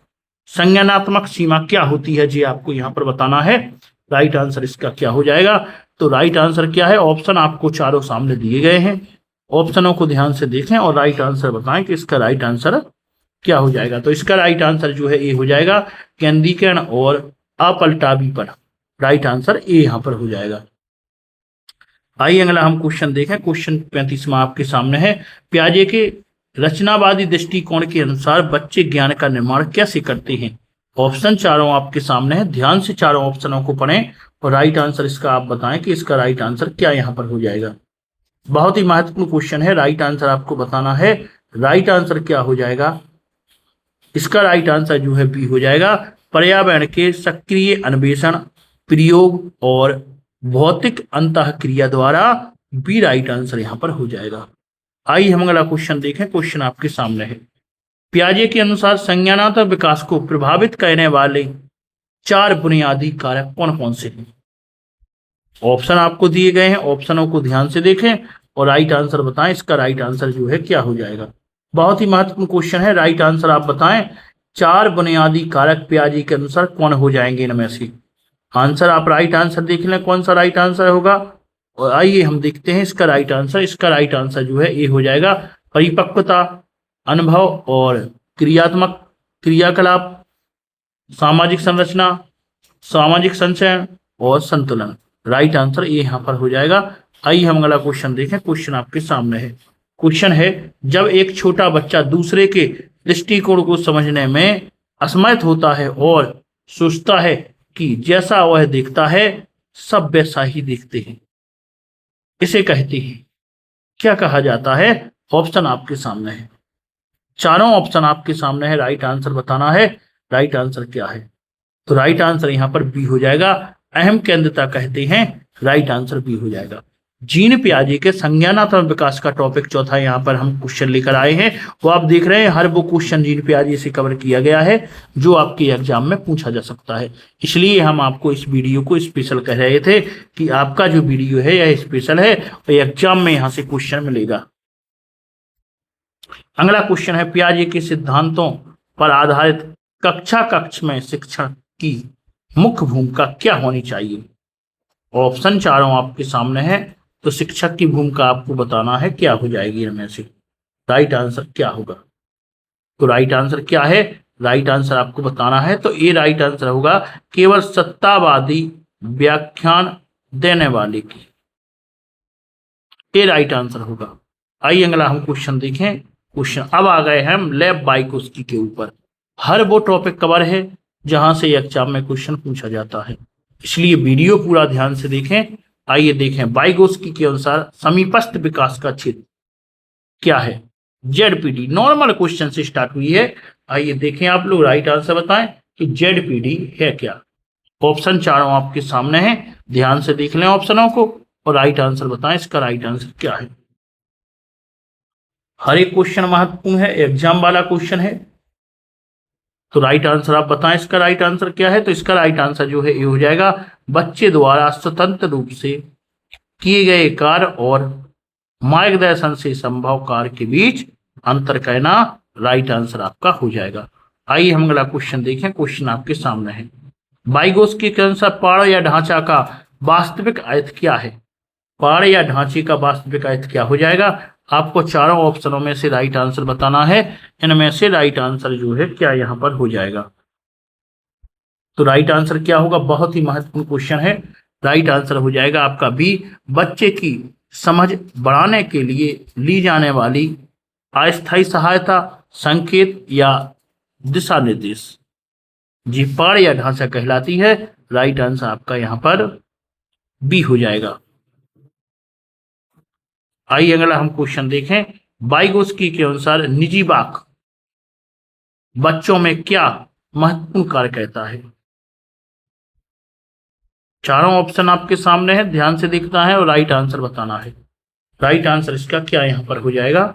संज्ञानात्मक सीमा क्या होती है? जी आपको यहां पर बताना है। राइट आंसर इसका क्या हो जाएगा? तो राइट आंसर क्या है? ऑप्शन आपको चारों सामने दिए गए हैं। ऑप्शनों को ध्यान से देखें और राइट आंसर बताएं कि इसका राइट आंसर क्या हो जाएगा। तो इसका राइट आंसर जो है ए हो जाएगा, केंद्रीकरण और अपलटावीपन। राइट आंसर ए यहां पर हो जाएगा। आइए अगला हम क्वेश्चन देखें। क्वेश्चन 35 आपके सामने है। पियाजे के रचनावादी दृष्टिकोण के अनुसार बच्चे ज्ञान का निर्माण कैसे करते हैं? ऑप्शन चारों आपके सामने है। ध्यान से चारों ऑप्शनों को पढ़ें और राइट आंसर इसका आप बताएं कि इसका राइट आंसर क्या यहां पर हो जाएगा। बहुत ही महत्वपूर्ण क्वेश्चन है। राइट आंसर आपको बताना है। राइट आंसर क्या हो जाएगा? इसका राइट आंसर जो है बी हो जाएगा, पर्यावरण के सक्रिय अन्वेषण, प्रयोग और भौतिक अंतःक्रिया द्वारा। बी राइट आंसर यहां पर हो जाएगा। आइए हम अगला क्वेश्चन देखें। क्वेश्चन आपके सामने है। पियाजे के अनुसार संज्ञानात्मक विकास को प्रभावित करने वाले 4 बुनियादी कारक कौन कौन से हैं? ऑप्शन आपको दिए गए हैं। ऑप्शनों को ध्यान से देखें और राइट आंसर बताएं। इसका राइट आंसर जो है क्या हो जाएगा? बहुत ही महत्वपूर्ण क्वेश्चन है। राइट आंसर आप बताएं। 4 बुनियादी कारक पियाजे के अनुसार कौन हो जाएंगे इनमें से? आंसर आप राइट आंसर देख लें कौन सा राइट आंसर होगा। और आइए हम देखते हैं इसका राइट आंसर। इसका राइट आंसर जो है ए हो जाएगा, परिपक्वता, अनुभव और क्रियात्मक क्रियाकलाप, सामाजिक संरचना, सामाजिक संचयन और संतुलन। राइट आंसर ए यहां पर हो जाएगा। आइए हम अगला क्वेश्चन देखें। क्वेश्चन आपके सामने है। क्वेश्चन है, जब एक छोटा बच्चा दूसरे के दृष्टिकोण को समझने में असमर्थ होता है और सोचता है कि जैसा वह देखता है सब वैसा ही देखते हैं, इसे कहते हैं। क्या कहा जाता है? ऑप्शन आपके सामने है, चारों ऑप्शन आपके सामने है, राइट आंसर बताना है। राइट आंसर क्या है? तो राइट आंसर यहां पर बी हो जाएगा। अहम केंद्रता कहते हैं, राइट आंसर बी हो जाएगा। जीन पियाजे के संज्ञानात्मक विकास का टॉपिक चौथा यहां पर हम क्वेश्चन लेकर आए हैं। वो आप देख रहे हैं, हर वो क्वेश्चन जीन पियाजे से कवर किया गया है जो आपके एग्जाम में पूछा जा सकता है। इसलिए हम आपको इस वीडियो को स्पेशल कह रहे थे कि आपका जो वीडियो है यह स्पेशल है और एग्जाम में यहां से क्वेश्चन मिलेगा। अगला क्वेश्चन है, पियाजे के सिद्धांतों पर आधारित कक्षा कक्ष में शिक्षण की मुख्य भूमिका क्या होनी चाहिए? ऑप्शन चारों आपके सामने है, तो शिक्षक की भूमिका आपको बताना है क्या हो जाएगी इनमें से। राइट आंसर क्या होगा? तो राइट आंसर क्या है? राइट आंसर आपको बताना है, तो ये राइट आंसर होगा केवल सत्तावादी व्याख्यान देने वाले की, ये राइट आंसर होगा। आइए अगला हम क्वेश्चन देखें। क्वेश्चन अब आ गए हम लैब वाइकोस्की के ऊपर। हर वो टॉपिक कवर है जहां से एग्जाम में क्वेश्चन पूछा जाता है, इसलिए वीडियो पूरा ध्यान से देखें। आइए देखें, वाइगोस्की के अनुसार समीपस्थ विकास का क्षेत्र क्या है? जेडपीडी। नॉर्मल क्वेश्चन से स्टार्ट हुई है। आइए देखें, आप लोग राइट आंसर बताएं कि जेडपीडी है क्या। ऑप्शन चारों आपके सामने है, ध्यान से देख लें ऑप्शनों को और राइट आंसर बताएं इसका राइट आंसर क्या है। हर एक क्वेश्चन महत्वपूर्ण है, एग्जाम वाला क्वेश्चन है, तो राइट आंसर आप बताएं इसका राइट आंसर क्या है। तो इसका राइट आंसर जो है ये हो जाएगा, बच्चे द्वारा स्वतंत्र रूप से किए गए कार्य और मार्गदर्शन से संभव कार्य के बीच अंतर कहना राइट आंसर आपका हो जाएगा। आइए हम अगला क्वेश्चन देखें। क्वेश्चन आपके सामने है, वाइगोस्की के अनुसार पाड़ या ढांचा का वास्तविक अर्थ क्या है? पाड़ या ढांचे का वास्तविक अर्थ क्या हो जाएगा? आपको चारों ऑप्शनों में से राइट आंसर बताना है। इनमें से राइट आंसर जो है क्या यहां पर हो जाएगा? तो राइट आंसर क्या होगा? बहुत ही महत्वपूर्ण क्वेश्चन है। राइट आंसर हो जाएगा आपका बी, बच्चे की समझ बढ़ाने के लिए ली जाने वाली अस्थायी सहायता, संकेत या दिशा निर्देश, जी पाड़ या ढांचा कहलाती है। राइट आंसर आपका यहां पर बी हो जाएगा। आइए अगला हम क्वेश्चन देखें। वाइगोस्की के अनुसार निजी वाक बच्चों में क्या महत्वपूर्ण कार्य कहता है? चारों ऑप्शन आपके सामने है, ध्यान से देखना है और राइट आंसर बताना है। राइट आंसर इसका क्या यहां पर हो जाएगा?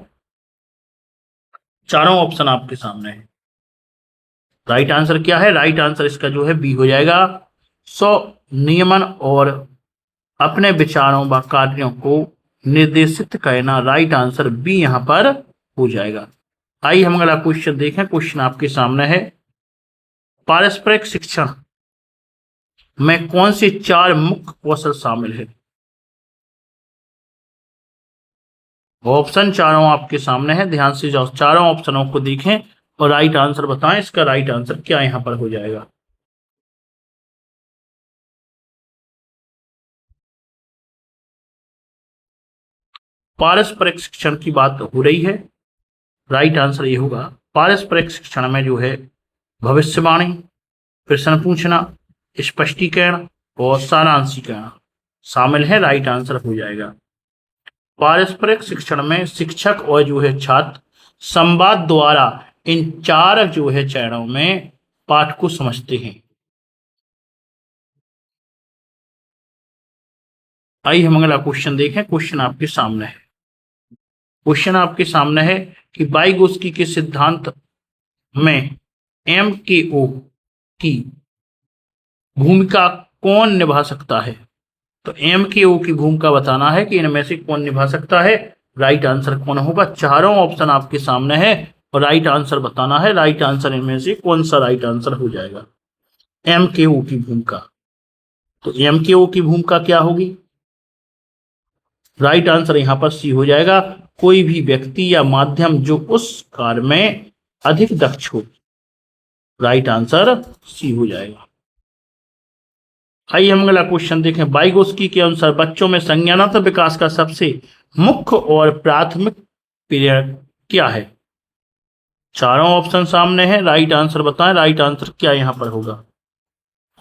चारों ऑप्शन आपके सामने है, राइट आंसर क्या है? राइट आंसर इसका जो है बी हो जाएगा, नियमन और अपने विचारों व कार्यों को निर्देशित करना। राइट आंसर बी यहां पर हो जाएगा। आइए हम अगला क्वेश्चन देखें। क्वेश्चन आपके सामने है, पारस्परिक शिक्षण में कौन से चार मुख्य कौशल शामिल है? ऑप्शन चारों आपके सामने है, ध्यान से जाओ चारों ऑप्शनों को देखें और राइट आंसर बताएं इसका राइट आंसर क्या यहां पर हो जाएगा। पारस्परिक शिक्षण की बात हो रही है, राइट आंसर ये होगा, पारस्परिक शिक्षण में जो है भविष्यवाणी, प्रश्न पूछना, स्पष्टीकरण और सारांशीकरण शामिल है। राइट आंसर हो जाएगा। पारस्परिक शिक्षण में शिक्षक और जो है छात्र संवाद द्वारा इन चार जो है चरणों में पाठ को समझते हैं। आइए हम अगला क्वेश्चन देखें। क्वेश्चन आपके सामने है, क्वेश्चन आपके सामने है कि वाइगोस्की के सिद्धांत में MKO की भूमिका कौन निभा सकता है? तो MKO की भूमिका बताना है कि इनमें से कौन निभा सकता है। राइट आंसर कौन होगा? चारों ऑप्शन आपके सामने है और राइट आंसर बताना है। राइट आंसर इनमें से कौन सा राइट आंसर हो जाएगा? MKO की भूमिका। तो MKO की भूमिका क्या होगी? राइट आंसर यहां पर सी हो जाएगा, कोई भी व्यक्ति या माध्यम जो उस कार्य में अधिक दक्ष हो। राइट आंसर सी हो जाएगा। आइए हम अगला क्वेश्चन देखें। वाइगोस्की के अनुसार बच्चों में संज्ञानात्मक विकास का सबसे मुख्य और प्राथमिक पीरियड क्या है? चारों ऑप्शन सामने हैं, राइट आंसर बताएं, राइट आंसर क्या यहां पर होगा।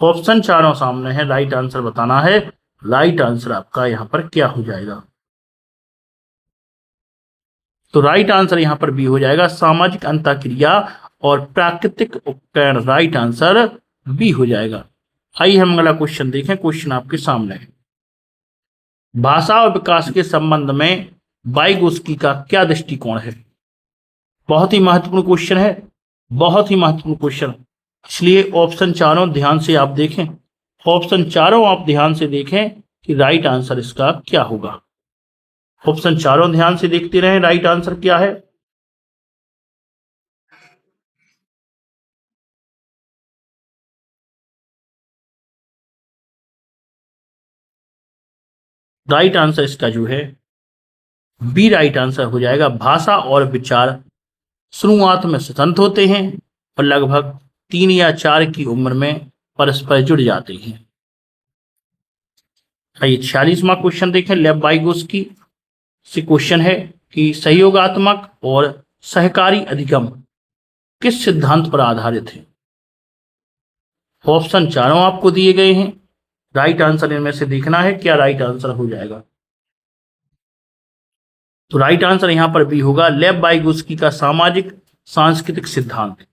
ऑप्शन चारों सामने हैं, राइट आंसर बताना है, राइट आंसर आपका यहां पर क्या हो जाएगा। तो राइट आंसर यहां पर बी हो जाएगा, सामाजिक अंतःक्रिया और प्राकृतिक उपकरण, राइट आंसर बी हो जाएगा। आइए हम अगला क्वेश्चन देखें। क्वेश्चन आपके सामने है, भाषा और विकास के संबंध में वाइगोत्स्की का क्या दृष्टिकोण है। बहुत ही महत्वपूर्ण क्वेश्चन है, बहुत ही महत्वपूर्ण क्वेश्चन, इसलिए ऑप्शन चारों ध्यान से आप देखें, ऑप्शन चारों आप ध्यान से देखें कि राइट आंसर इसका क्या होगा। ऑप्शन चारों ध्यान से देखते रहें, राइट आंसर क्या है। राइट आंसर इसका जो है बी राइट आंसर हो जाएगा। भाषा और विचार शुरुआत में स्वतंत्र होते हैं और लगभग 3 या 4 की उम्र में परस्पर जुड़ जाते हैं। आइए 46वां क्वेश्चन देखें। लेव वाइगोत्स्की से क्वेश्चन है कि सहयोगात्मक और सहकारी अधिगम किस सिद्धांत पर आधारित है। ऑप्शन चारों आपको दिए गए हैं, राइट आंसर इनमें से देखना है क्या राइट आंसर हो जाएगा। तो राइट आंसर यहां पर भी होगा, लेव वाइगोत्स्की का सामाजिक सांस्कृतिक सिद्धांत।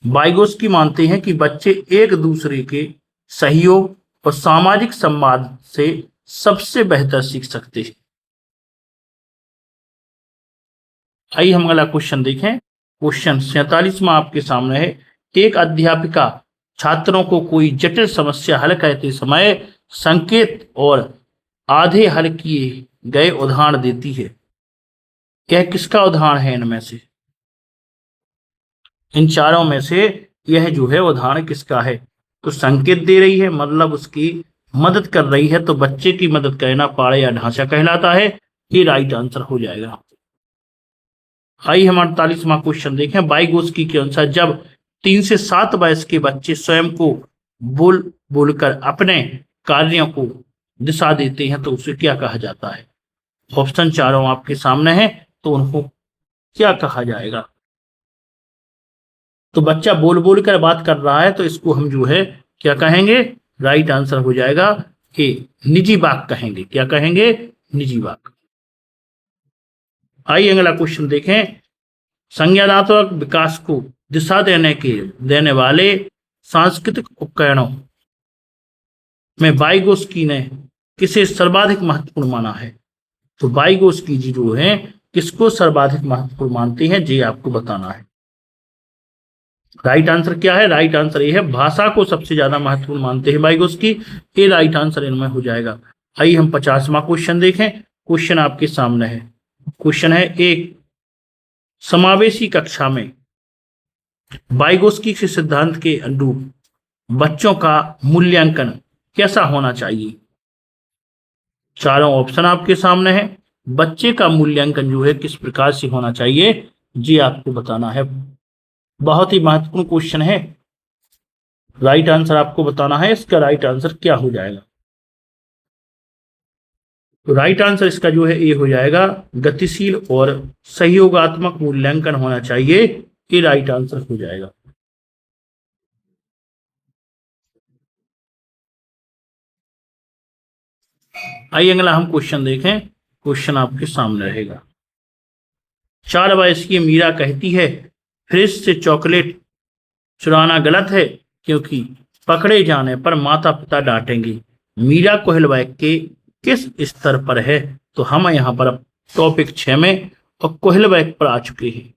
वाइगोत्स्की मानते हैं कि बच्चे एक दूसरे के सहयोग और सामाजिक संवाद से सबसे बेहतर सीख सकते हैं। आइए हम अगला क्वेश्चन देखें। क्वेश्चन 47वां आपके सामने है, एक अध्यापिका छात्रों को कोई जटिल समस्या हल करते समय संकेत और आधे हल किए गए उदाहरण देती है। यह किसका उदाहरण है इनमें से, इन चारों में से यह जो है उदाहरण किसका है। तो संकेत दे रही है मतलब उसकी मदद कर रही है, तो बच्चे की मदद करना पाड़े या ढांचा कहलाता है, ये राइट आंसर हो जाएगा। आइए हम 48वां क्वेश्चन देखें। वाइगोत्स्की के अनुसार जब 3 से 7 वर्ष के बच्चे स्वयं को बोल बोलकर अपने कार्यों को दिशा देते हैं तो उसे क्या कहा जाता है। ऑप्शन चारों आपके सामने हैं, तो उनको क्या कहा जाएगा। तो बच्चा बोल बोल कर बात कर रहा है तो इसको हम जो है क्या कहेंगे, राइट आंसर हो जाएगा ए, निजी वाक्य कहेंगे। क्या कहेंगे, निजी वाक्य। आइए अगला क्वेश्चन देखें। संज्ञानात्मक विकास को दिशा देने वाले सांस्कृतिक उपकरणों में वाइगोत्स्की ने किसे सर्वाधिक महत्वपूर्ण माना है। तो वाइगोत्स्की जी जो है किसको सर्वाधिक महत्वपूर्ण मानते हैं, ये आपको बताना है। राइट आंसर क्या है, राइट आंसर ये है भाषा को सबसे ज्यादा महत्वपूर्ण मानते हैं वाइगोत्स्की, ये राइट आंसर इनमें हो जाएगा। आइए हम 50वां क्वेश्चन देखें। क्वेश्चन आपके सामने है, क्वेश्चन है एक समावेशी कक्षा में वाइगोत्स्की के सिद्धांत के अनुरूप बच्चों का मूल्यांकन कैसा होना चाहिए। चारों ऑप्शन आपके सामने है, बच्चे का मूल्यांकन जो है किस प्रकार से होना चाहिए जी आपको बताना है। बहुत ही महत्वपूर्ण क्वेश्चन है, राइट आंसर आपको बताना है, इसका राइट आंसर क्या हो जाएगा। तो राइट आंसर इसका जो है ये हो जाएगा, गतिशील और सहयोगात्मक मूल्यांकन होना चाहिए, ये राइट आंसर हो जाएगा। आइए अगला हम क्वेश्चन देखें। क्वेश्चन आपके सामने रहेगा। 4 वर्षीय मीरा कहती है फ्रिज से चॉकलेट चुराना गलत है क्योंकि पकड़े जाने पर माता पिता डांटेंगे। मीरा कोहलबैक के किस स्तर पर है। तो हम यहाँ पर टॉपिक 6 में और कोहलबैक पर आ चुके हैं।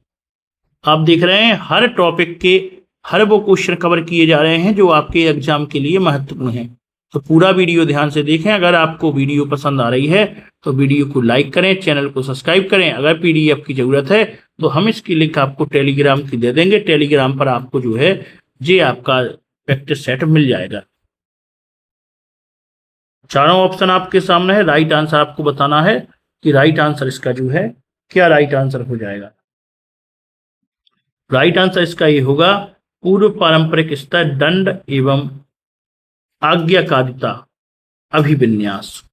आप देख रहे हैं हर टॉपिक के हर वो क्वेश्चन कवर किए जा रहे हैं जो आपके एग्जाम के लिए महत्वपूर्ण है। तो पूरा वीडियो ध्यान से देखें। अगर आपको वीडियो पसंद आ रही है तो वीडियो को लाइक करें, चैनल को सब्सक्राइब करें। अगर पीडीएफ की जरूरत है तो हम इसकी लिंक आपको टेलीग्राम की दे देंगे। टेलीग्राम पर आपको जो है ये आपका प्रैक्टिस सेट मिल जाएगा। चारों ऑप्शन आपके सामने है, राइट आंसर आपको बताना है कि राइट आंसर इसका जो है क्या राइट आंसर हो जाएगा। राइट आंसर इसका ये होगा, पूर्व पारंपरिक स्तर दंड एवं आज्ञाकारिता अभिविन्यास।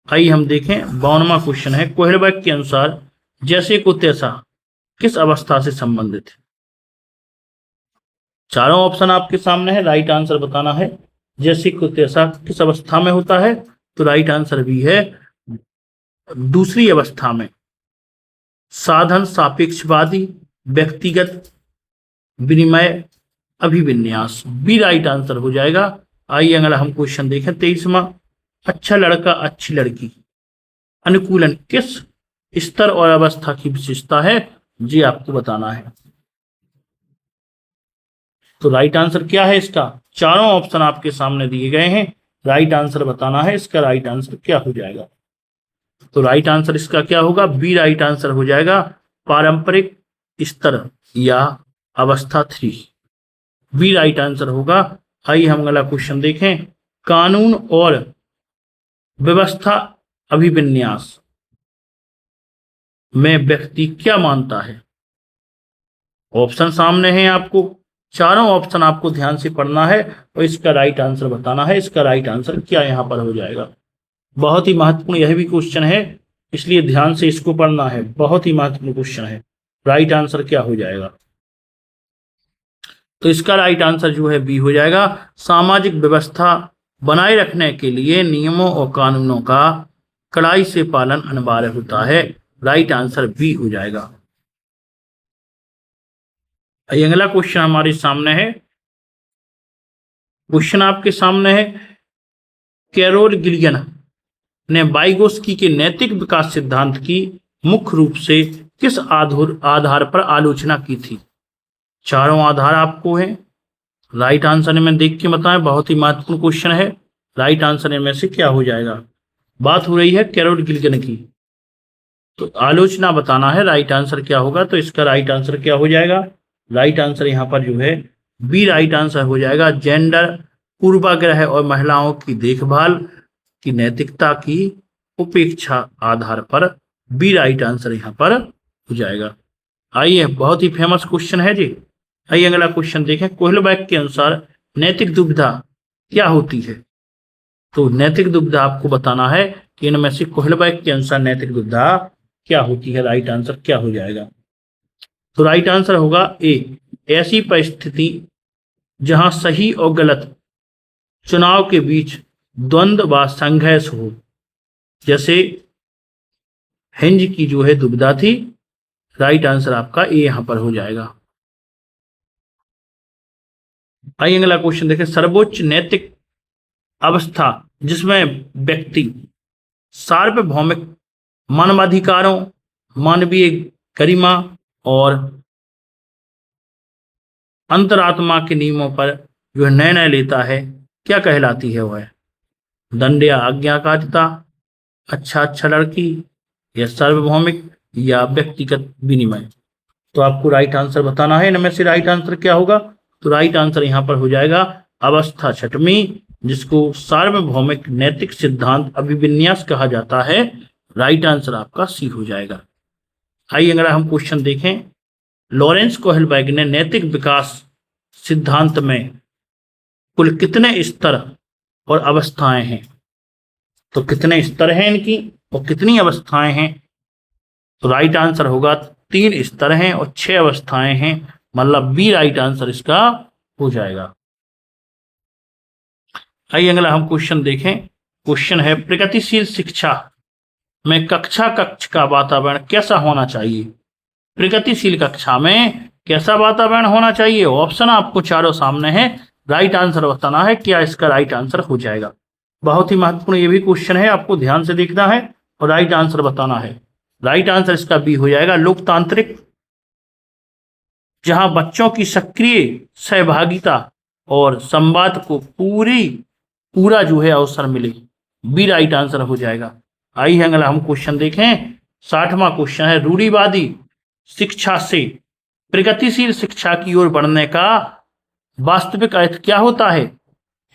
आइए हम देखें 52वां क्वेश्चन है, कोहलबर्ग के अनुसार जैसे को तैसा किस अवस्था से संबंधित है। चारों ऑप्शन आपके सामने है, राइट आंसर बताना है। जैसे को तैसा किस अवस्था में होता है, तो राइट आंसर भी है दूसरी अवस्था में। साधन सापेक्षवादी, व्यक्तिगत, विनिमय, अभिविन्यास, बी राइट आंसर हो जाएगा। आइए अगला हम क्वेश्चन देखें 23वां, अच्छा लड़का अच्छी लड़की अनुकूलन किस स्तर और अवस्था की विशेषता है, जी आपको बताना है। तो राइट आंसर क्या है इसका, चारों ऑप्शन आपके सामने दिए गए हैं, राइट आंसर बताना है। इसका राइट आंसर क्या हो जाएगा, तो राइट आंसर इसका क्या होगा, बी राइट आंसर हो जाएगा, पारंपरिक स्तर या अवस्था 3, बी राइट आंसर होगा। आइए हम अगला क्वेश्चन देखें, कानून और व्यवस्था अभिविन्यास में व्यक्ति क्या मानता है। ऑप्शन सामने हैं आपको, चारों ऑप्शन आपको ध्यान से पढ़ना है और इसका राइट आंसर बताना है। इसका राइट आंसर क्या यहां पर हो जाएगा, बहुत ही महत्वपूर्ण यह भी क्वेश्चन है, इसलिए ध्यान से इसको पढ़ना है, बहुत ही महत्वपूर्ण क्वेश्चन है। राइट आंसर क्या हो जाएगा, तो इसका राइट आंसर जो है बी हो जाएगा, सामाजिक व्यवस्था बनाए रखने के लिए नियमों और कानूनों का कड़ाई से पालन अनिवार्य होता है। राइट आंसर बी हो जाएगा। अगला क्वेश्चन हमारे सामने है, क्वेश्चन आपके सामने है, कैरोल गिलियन ने वाइगोत्स्की के नैतिक विकास सिद्धांत की मुख्य रूप से किस आधार पर आलोचना की थी। चारों आधार आपको हैं, राइट आंसर में देख के बताएं, बहुत ही महत्वपूर्ण क्वेश्चन है। राइट आंसर इनमें से क्या हो जाएगा, बात हो रही है कैरोल गिलियन की, तो आलोचना बताना है, राइट आंसर क्या होगा, तो इसका राइट आंसर क्या हो जाएगा, राइट आंसर यहाँ पर जो है बी राइट आंसर हो जाएगा, जेंडर, पूर्वाग्रह और महिलाओं की देखभाल की नैतिकता की उपेक्षा आधार पर, बी राइट आंसर यहाँ पर हो जाएगा। आइए, बहुत ही फेमस क्वेश्चन है जी। आइए अगला क्वेश्चन देखें, कोहलबर्ग के अनुसार नैतिक दुविधा क्या होती है। तो नैतिक दुविधा आपको बताना है कि इनमें से कोहलबर्ग के अनुसार नैतिक दुविधा क्या होती है, राइट आंसर क्या हो जाएगा, तो राइट आंसर होगा ए, ऐसी परिस्थिति जहां सही और गलत चुनाव के बीच द्वंद्व व संघर्ष हो, जैसे हिंज की जो है दुविधा थी। राइट आंसर आपका ए यहां पर हो जाएगा। आइए अगला क्वेश्चन देखें, सर्वोच्च नैतिक अवस्था जिसमें व्यक्ति सार्वभौमिक मानवाधिकारों, मानवीय गरिमा और अंतरात्मा के नियमों पर जो निर्णय लेता है, क्या कहलाती है वह, दंड या आज्ञाकारिता, अच्छा लड़की, या सार्वभौमिक या व्यक्तिगत विनिमय। तो आपको राइट आंसर बताना है, इनमें से राइट आंसर क्या होगा, तो राइट आंसर यहां पर हो जाएगा अवस्था 6वीं, जिसको सार्वभौमिक नैतिक सिद्धांत अभिविन्यास कहा जाता है। राइट आंसर आपका सी हो जाएगा। आइए अगर हम क्वेश्चन देखें, लॉरेंस कोहलबर्ग ने नैतिक विकास सिद्धांत में कुल कितने स्तर और अवस्थाएं हैं, तो कितने स्तर हैं इनकी और कितनी अवस्थाएं हैं, तो राइट आंसर होगा 3 स्तर हैं और 6 अवस्थाएं हैं, मतलब बी राइट आंसर इसका हो जाएगा। आइए अगला हम क्वेश्चन देखें, क्वेश्चन है, प्रगतिशील शिक्षा में कक्षा कक्ष का वातावरण कैसा होना चाहिए। प्रगतिशील कक्षा में कैसा वातावरण होना चाहिए, ऑप्शन आपको चारों सामने है, राइट आंसर बताना है, क्या इसका राइट आंसर हो जाएगा। बहुत ही महत्वपूर्ण ये भी क्वेश्चन है, आपको ध्यान से देखना है और राइट आंसर बताना है। राइट आंसर इसका बी हो जाएगा, लोकतांत्रिक, जहां बच्चों की सक्रिय सहभागिता और संवाद को पूरा जो है अवसर मिले, बी राइट आंसर हो जाएगा। आइए अगला हम क्वेश्चन देखें, 60वां क्वेश्चन है, रूढ़िवादी शिक्षा से प्रगतिशील शिक्षा की ओर बढ़ने का वास्तविक अर्थ क्या होता है।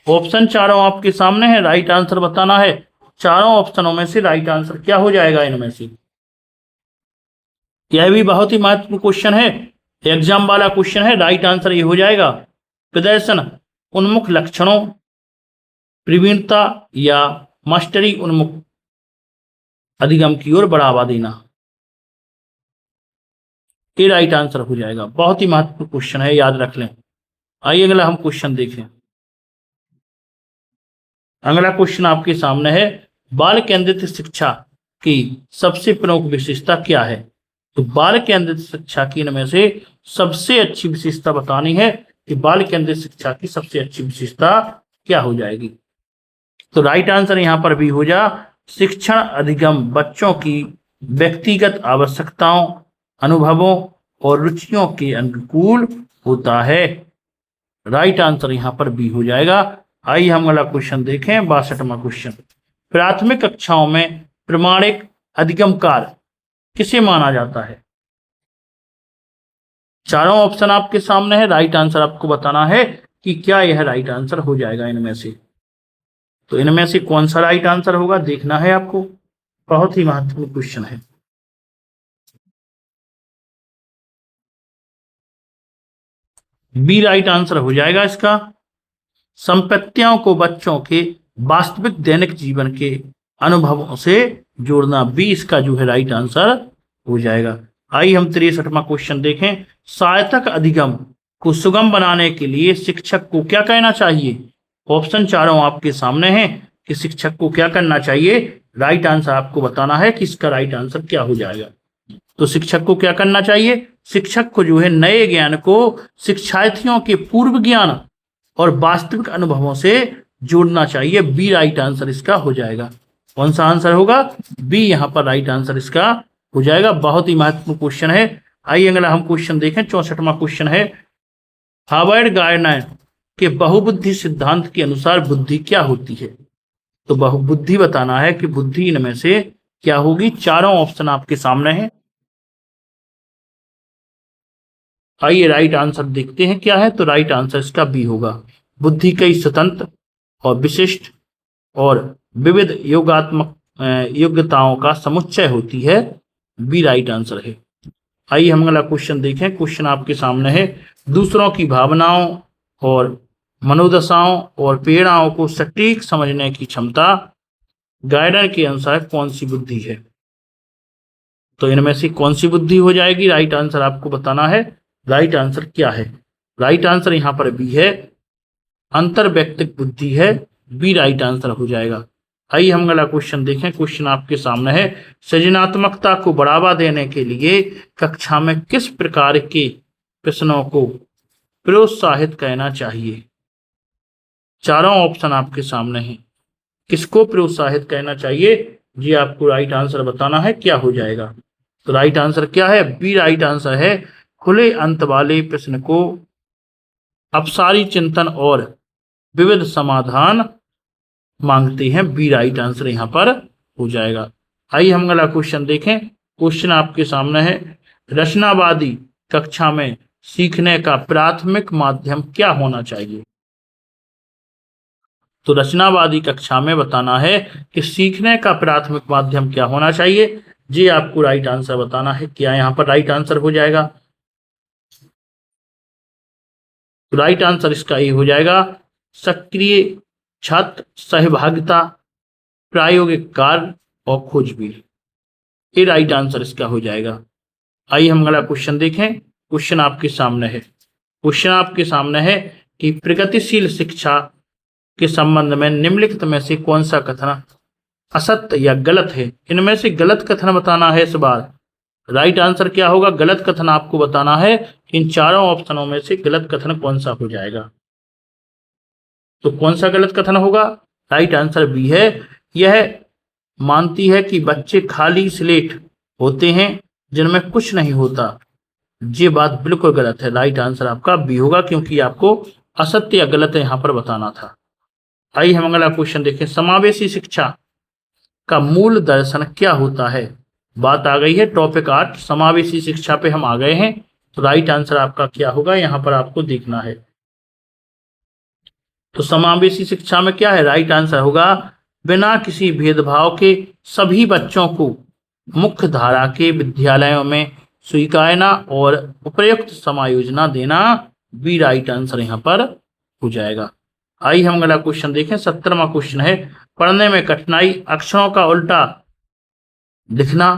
ऑप्शन चारों आपके सामने है, राइट आंसर बताना है। चारों ऑप्शनों में से राइट आंसर क्या हो जाएगा इनमें से, यह भी बहुत ही महत्वपूर्ण क्वेश्चन है, एग्जाम वाला क्वेश्चन है। राइट आंसर ये हो जाएगा, प्रदर्शन उन्मुख लक्षणों, प्रवीणता या मास्टरी उन्मुख अधिगम की ओर बढ़ावा देना, ये राइट आंसर हो जाएगा। बहुत ही महत्वपूर्ण क्वेश्चन है, याद रख लें। आइए अगला हम क्वेश्चन देखें। अगला क्वेश्चन आपके सामने है, बाल केंद्रित शिक्षा की सबसे प्रमुख विशेषता क्या है? तो बाल केंद्रित शिक्षा की इनमें से सबसे अच्छी विशेषता बतानी है कि बाल केंद्रित शिक्षा की सबसे अच्छी विशेषता क्या हो जाएगी। तो राइट आंसर यहां पर भी हो जा, शिक्षण अधिगम बच्चों की व्यक्तिगत आवश्यकताओं, अनुभवों और रुचियों के अनुकूल होता है। राइट आंसर यहां पर बी हो जाएगा। आइए हम अगला क्वेश्चन देखें, 62वां क्वेश्चन। प्राथमिक कक्षाओं में प्रमाणिक अधिगम कार्य किसे माना जाता है? चारों ऑप्शन आपके सामने है, राइट आंसर आपको बताना है कि क्या यह राइट आंसर हो जाएगा इनमें से। तो इनमें से कौन सा राइट आंसर होगा देखना है आपको, बहुत ही महत्वपूर्ण क्वेश्चन है। बी राइट आंसर हो जाएगा इसका। संपत्तियों को बच्चों के वास्तविक दैनिक जीवन के अनुभवों से जोड़ना, बी इसका जो है राइट आंसर हो जाएगा। आइए हम 63वां क्वेश्चन देखें। सार्थक अधिगम को सुगम बनाने के लिए शिक्षक को क्या कहना चाहिए? ऑप्शन चारों आपके सामने हैं कि शिक्षक को क्या करना चाहिए। राइट आंसर आपको बताना है कि इसका राइट आंसर क्या हो जाएगा। तो शिक्षक को क्या करना चाहिए? शिक्षक को जो है नए ज्ञान को शिक्षार्थियों के पूर्व ज्ञान और वास्तविक अनुभवों से जोड़ना चाहिए। बी राइट आंसर इसका हो जाएगा। कौन सा आंसर होगा? बी यहां पर राइट आंसर इसका हो जाएगा। बहुत ही महत्वपूर्ण क्वेश्चन है। आइए अगला हम क्वेश्चन देखें, 64वां क्वेश्चन है। हार्वर्ड गार्डनर के बहुबुद्धि सिद्धांत के अनुसार बुद्धि क्या होती है? तो बहुबुद्धि बताना है कि बुद्धि इनमें से क्या होगी। चारों ऑप्शन आपके सामने हैं। आइए राइट आंसर देखते हैं क्या है। तो राइट आंसर इसका बी होगा। बुद्धि कई स्वतंत्र और विशिष्ट और विविध योगात्मक योग्यताओं का समुच्चय होती है। बी राइट आंसर है। आइए हम अगला क्वेश्चन देखें। क्वेश्चन आपके सामने है, दूसरों की भावनाओं और मनोदशाओं और प्रेरणाओं को सटीक समझने की क्षमता गार्डनर के अनुसार कौन सी बुद्धि है? तो इनमें से कौन सी बुद्धि हो जाएगी? राइट आंसर आपको बताना है। राइट आंसर क्या है? राइट आंसर यहां पर बी है, अंतर्वैयक्तिक बुद्धि है। बी राइट आंसर हो जाएगा। आइए हम अगला क्वेश्चन देखें। क्वेश्चन आपके सामने है, सृजनात्मकता को बढ़ावा देने के लिए कक्षा में किस प्रकार के प्रश्नों को प्रोत्साहित करना चाहिए? चारों ऑप्शन आपके सामने हैं। किसको प्रोत्साहित करना चाहिए? ये आपको राइट आंसर बताना है क्या हो जाएगा। तो राइट आंसर क्या है? बी राइट आंसर है, खुले अंत वाले प्रश्न को अपसारी चिंतन और विविध समाधान मांगते हैं। बी राइट आंसर यहां पर हो जाएगा। आइए हम अगला क्वेश्चन देखें। क्वेश्चन आपके सामने है, रचनावादी कक्षा में सीखने का प्राथमिक माध्यम क्या होना चाहिए? तो रचनावादी कक्षा में बताना है कि सीखने का प्राथमिक माध्यम क्या होना चाहिए। जी आपको राइट आंसर बताना है, क्या यहां पर राइट आंसर हो जाएगा। तो राइट आंसर इसका ये हो जाएगा, सक्रिय छात्र सहभागिता, प्रायोगिक कार्य और खोजबीन। ये राइट आंसर इसका हो जाएगा। आइए हम अगला क्वेश्चन देखें। क्वेश्चन आपके सामने है, क्वेश्चन आपके सामने है कि प्रगतिशील शिक्षा के संबंध में निम्नलिखित में से कौन सा कथन असत्य या गलत है? इनमें से गलत कथन बताना है इस बार। राइट आंसर क्या होगा? गलत कथन आपको बताना है। इन चारों ऑप्शनों में से गलत कथन कौन सा हो जाएगा। तो कौन सा गलत कथन होगा? राइट आंसर बी है, यह मानती है कि बच्चे खाली स्लेट होते हैं जिनमें कुछ नहीं होता। ये बात बिल्कुल गलत है। राइट आंसर आपका बी होगा, क्योंकि आपको असत्य या गलत यहां पर बताना था। आइए हम अगला क्वेश्चन देखें। समावेशी शिक्षा का मूल दर्शन क्या होता है? बात आ गई है टॉपिक 8 समावेशी शिक्षा पे हम आ गए हैं। तो राइट आंसर आपका क्या होगा यहां पर आपको देखना है। तो समावेशी शिक्षा में क्या है? राइट आंसर होगा, बिना किसी भेदभाव के सभी बच्चों को मुख्य धारा के विद्यालयों में स्वीकारना और उपयुक्त समायोजना देना। बी राइट आंसर यहां पर हो जाएगा। आइए हम अगला क्वेश्चन देखें। 17वां क्वेश्चन है, पढ़ने में कठिनाई अक्षरों का उल्टा दिखना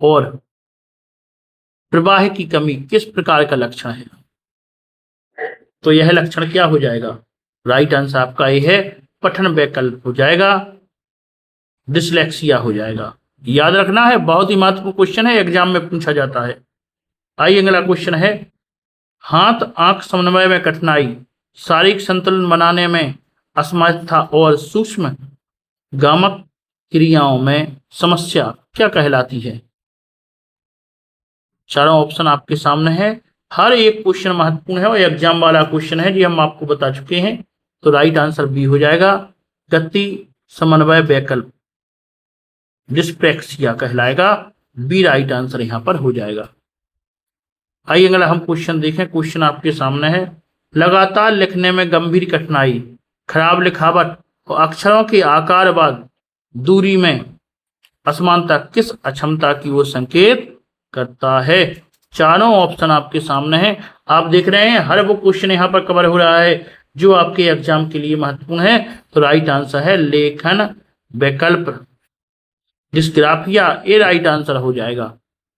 और प्रवाह की कमी किस प्रकार का लक्षण है? तो यह लक्षण क्या हो जाएगा? राइट आंसर आपका ये है पठन वैकल्प हो जाएगा, डिसलेक्सिया हो जाएगा। याद रखना है, बहुत ही महत्वपूर्ण क्वेश्चन है, एग्जाम में पूछा जाता है। आइए अगला क्वेश्चन है, हाथ आंख समन्वय में कठिनाई, शारीरिक संतुलन बनाने में असमर्थता और सूक्ष्म गामक क्रियाओं में समस्या क्या कहलाती है? चारों ऑप्शन आपके सामने है। हर एक क्वेश्चन महत्वपूर्ण है और एग्जाम वाला क्वेश्चन है जी, हम आपको बता चुके हैं। तो राइट आंसर बी हो जाएगा, गति समन्वय वैकल्प, डिस्प्रेक्सिया कहलाएगा। बी राइट आंसर यहां पर हो जाएगा। आइए अगला हम क्वेश्चन देखें। क्वेश्चन आपके सामने है, लगातार लिखने में गंभीर कठिनाई, खराब लिखावट और अक्षरों के आकार व दूरी में असमानता किस अक्षमता की ओर संकेत करता है? चारों ऑप्शन आपके सामने हैं, आप देख रहे हैं। हर वो क्वेश्चन यहाँ पर कवर हो रहा है जो आपके एग्जाम के लिए महत्वपूर्ण है। तो राइट आंसर है लेखन वैकल्प, डिस्ग्राफिया, ये राइट आंसर हो जाएगा।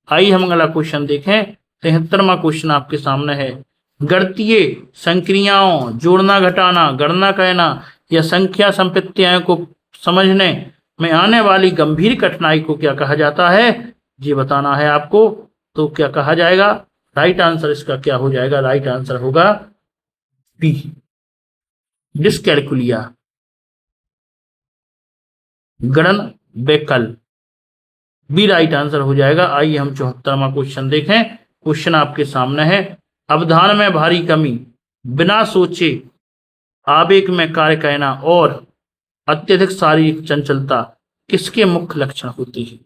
आइए हम अगला क्वेश्चन देखें। 73वां क्वेश्चन आपके सामने है, गणितीय संक्रियाओं, जोड़ना घटाना, गणना कहना या संख्या संपत्तियों को समझने में आने वाली गंभीर कठिनाई को क्या कहा जाता है? ये बताना है आपको। तो क्या कहा जाएगा? राइट आंसर इसका क्या हो जाएगा? राइट आंसर होगा बी, डिस्कैलकुलिया, गणन वैकल्प, बी राइट आंसर हो जाएगा। आइए हम 74वां क्वेश्चन देखें। क्वेश्चन आपके सामने है, अवधान में भारी कमी, बिना सोचे आवेग में कार्य करना और अत्यधिक शारीरिक चंचलता किसके मुख्य लक्षण होते हैं?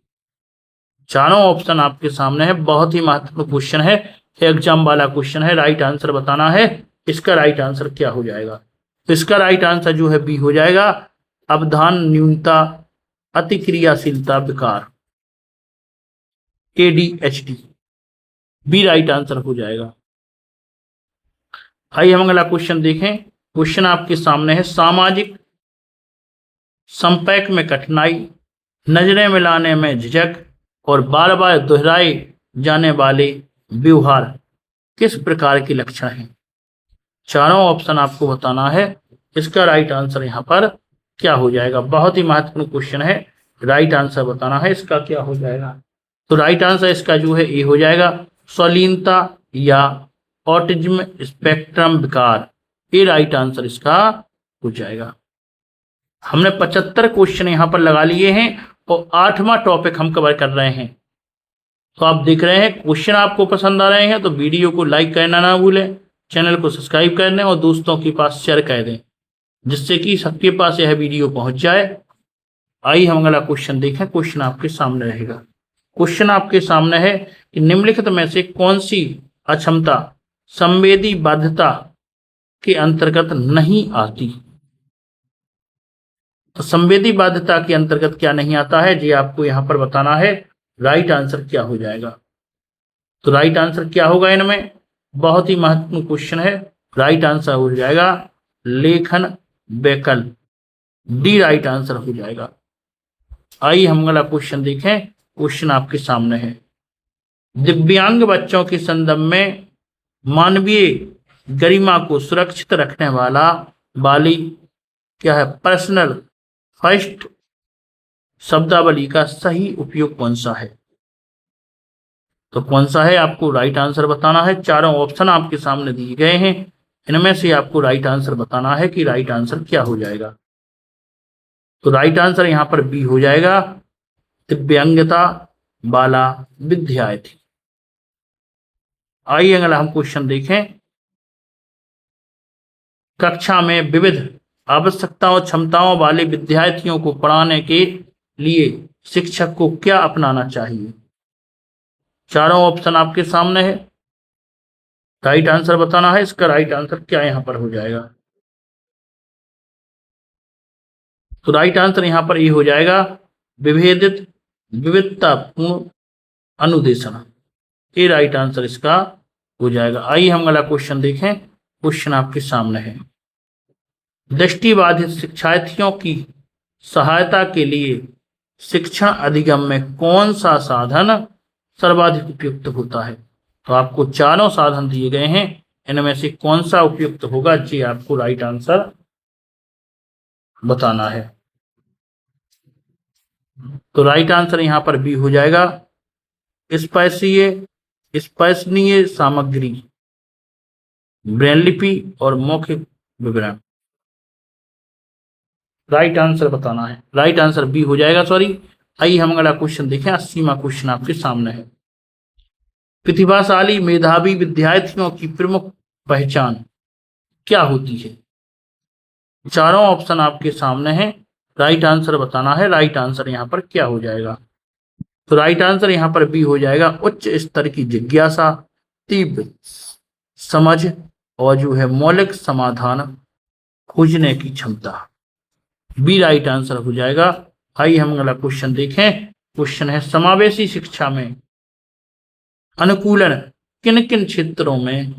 चारों ऑप्शन आपके सामने है, बहुत ही महत्वपूर्ण क्वेश्चन है, एग्जाम वाला क्वेश्चन है। राइट आंसर बताना है, इसका राइट आंसर क्या हो जाएगा? तो इसका राइट आंसर जो है बी हो जाएगा, अवधान न्यूनता अतिक्रियाशीलता विकार, ADHD, बी राइट आंसर हो जाएगा। आइए हम अगला क्वेश्चन देखें। क्वेश्चन आपके सामने है, सामाजिक संपर्क में कठिनाई, नजरें मिलाने में झिझक और बार बार दोहराए जाने वाले व्यवहार किस प्रकार के लक्षण हैं? चारों ऑप्शन आपको बताना है, इसका राइट आंसर यहां पर क्या हो जाएगा? बहुत ही महत्वपूर्ण क्वेश्चन है, राइट आंसर बताना है, इसका क्या हो जाएगा? तो राइट आंसर इसका जो है ए हो जाएगा, स्वलीनता या ऑटिज्म स्पेक्ट्रम विकार, ये राइट आंसर इसका हो जाएगा। हमने 75 क्वेश्चन यहां पर लगा लिए हैं और 8वां टॉपिक हम कवर कर रहे हैं। तो आप देख रहे हैं क्वेश्चन आपको पसंद आ रहे हैं तो वीडियो को लाइक करना ना भूलें, चैनल को सब्सक्राइब कर दें और दोस्तों के पास शेयर कर दें, जिससे कि सबके पास यह वीडियो पहुंच जाए। आइए हम अगला क्वेश्चन देखें। क्वेश्चन आपके सामने रहेगा। क्वेश्चन आपके सामने है कि निम्नलिखित में से कौन सी अक्षमता संवेदी बाध्यता के अंतर्गत नहीं आती? तो संवेदी बाध्यता के अंतर्गत क्या नहीं आता है, जी आपको यहां पर बताना है। राइट आंसर क्या हो जाएगा? तो राइट आंसर क्या होगा इनमें? बहुत ही महत्वपूर्ण क्वेश्चन है, राइट आंसर हो जाएगा लेखन वैकल्प, डी राइट आंसर हो जाएगा। आइए हम अगला क्वेश्चन देखें। क्वेश्चन आपके सामने है, दिव्यांग बच्चों के संदर्भ में मानवीय गरिमा को सुरक्षित रखने वाली क्या है? पर्सनल फर्स्ट शब्दावली का सही उपयोग कौन सा है? तो कौन सा है आपको राइट आंसर बताना है। चारों ऑप्शन आपके सामने दिए गए हैं, इनमें से आपको राइट आंसर बताना है कि राइट आंसर क्या हो जाएगा। तो राइट आंसर यहां पर बी हो जाएगा, दिव्यांगता वाला विद्यार्थी। आइए अगला हम क्वेश्चन देखें। कक्षा में विविध आवश्यकताओं क्षमताओं वाले विद्यार्थियों को पढ़ाने के लिए शिक्षक को क्या अपनाना चाहिए? चारों ऑप्शन आपके सामने है, राइट आंसर बताना है, इसका राइट आंसर क्या यहां पर हो जाएगा? तो राइट आंसर यहां पर ये हो जाएगा, विविधतापूर्ण अनुदेशन, ये राइट आंसर इसका हो जाएगा। आइए हम अगला क्वेश्चन देखें। क्वेश्चन आपके सामने है, दृष्टिबाधित शिक्षार्थियों की सहायता के लिए शिक्षण अधिगम में कौन सा साधन सर्वाधिक उपयुक्त होता है? तो आपको चारों साधन दिए गए हैं, इनमें से कौन सा उपयुक्त होगा, जी आपको राइट आंसर बताना है। तो राइट आंसर यहां पर बी हो जाएगा, स्पर्शनीय सामग्री, ब्रेनलिपि और मौखिक विवरण। राइट आंसर बताना है, राइट आंसर बी हो जाएगा, सॉरी। आइए हम अगला क्वेश्चन देखें। 80वां क्वेश्चन आपके सामने है। प्रतिभाशाली मेधावी विद्यार्थियों की प्रमुख पहचान क्या होती है? चारों ऑप्शन आपके सामने हैं, राइट आंसर बताना है। राइट आंसर यहां पर क्या हो जाएगा? तो राइट आंसर यहां पर बी हो जाएगा, उच्च स्तर की जिज्ञासा, तीव्र समझ और जो है मौलिक समाधान खोजने की क्षमता। बी राइट आंसर हो जाएगा। आइए हम अगला क्वेश्चन देखें। क्वेश्चन है, समावेशी शिक्षा में अनुकूलन किन किन क्षेत्रों में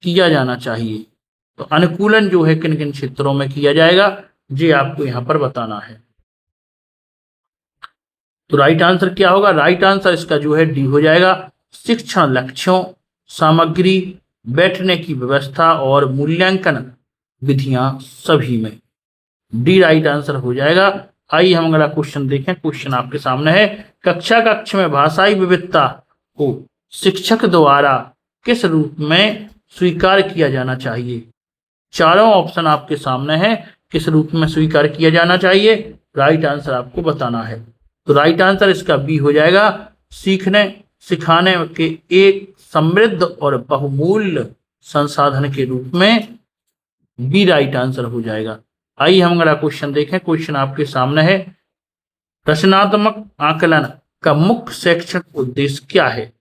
किया जाना चाहिए? तो अनुकूलन जो है किन किन क्षेत्रों में किया जाएगा, ये आपको यहां पर बताना है। तो राइट आंसर क्या होगा? राइट आंसर इसका जो है डी हो जाएगा, शिक्षण लक्ष्यों, सामग्री, बैठने की व्यवस्था और मूल्यांकन विधियां सभी में। डी राइट आंसर हो जाएगा। आइए हम अगला क्वेश्चन देखें। क्वेश्चन आपके सामने है, कक्षा कक्ष में भाषाई विविधता को शिक्षक द्वारा किस रूप में स्वीकार किया जाना चाहिए? चारों ऑप्शन आपके सामने हैं, किस रूप में स्वीकार किया जाना चाहिए, राइट आंसर आपको बताना है। तो राइट आंसर इसका बी हो जाएगा, सीखने सिखाने के एक समृद्ध और बहुमूल्य संसाधन के रूप में। बी राइट आंसर हो जाएगा। आइए हम अगला क्वेश्चन देखें। क्वेश्चन आपके सामने है, रचनात्मक आकलन का मुख्य शैक्षिक उद्देश्य क्या है?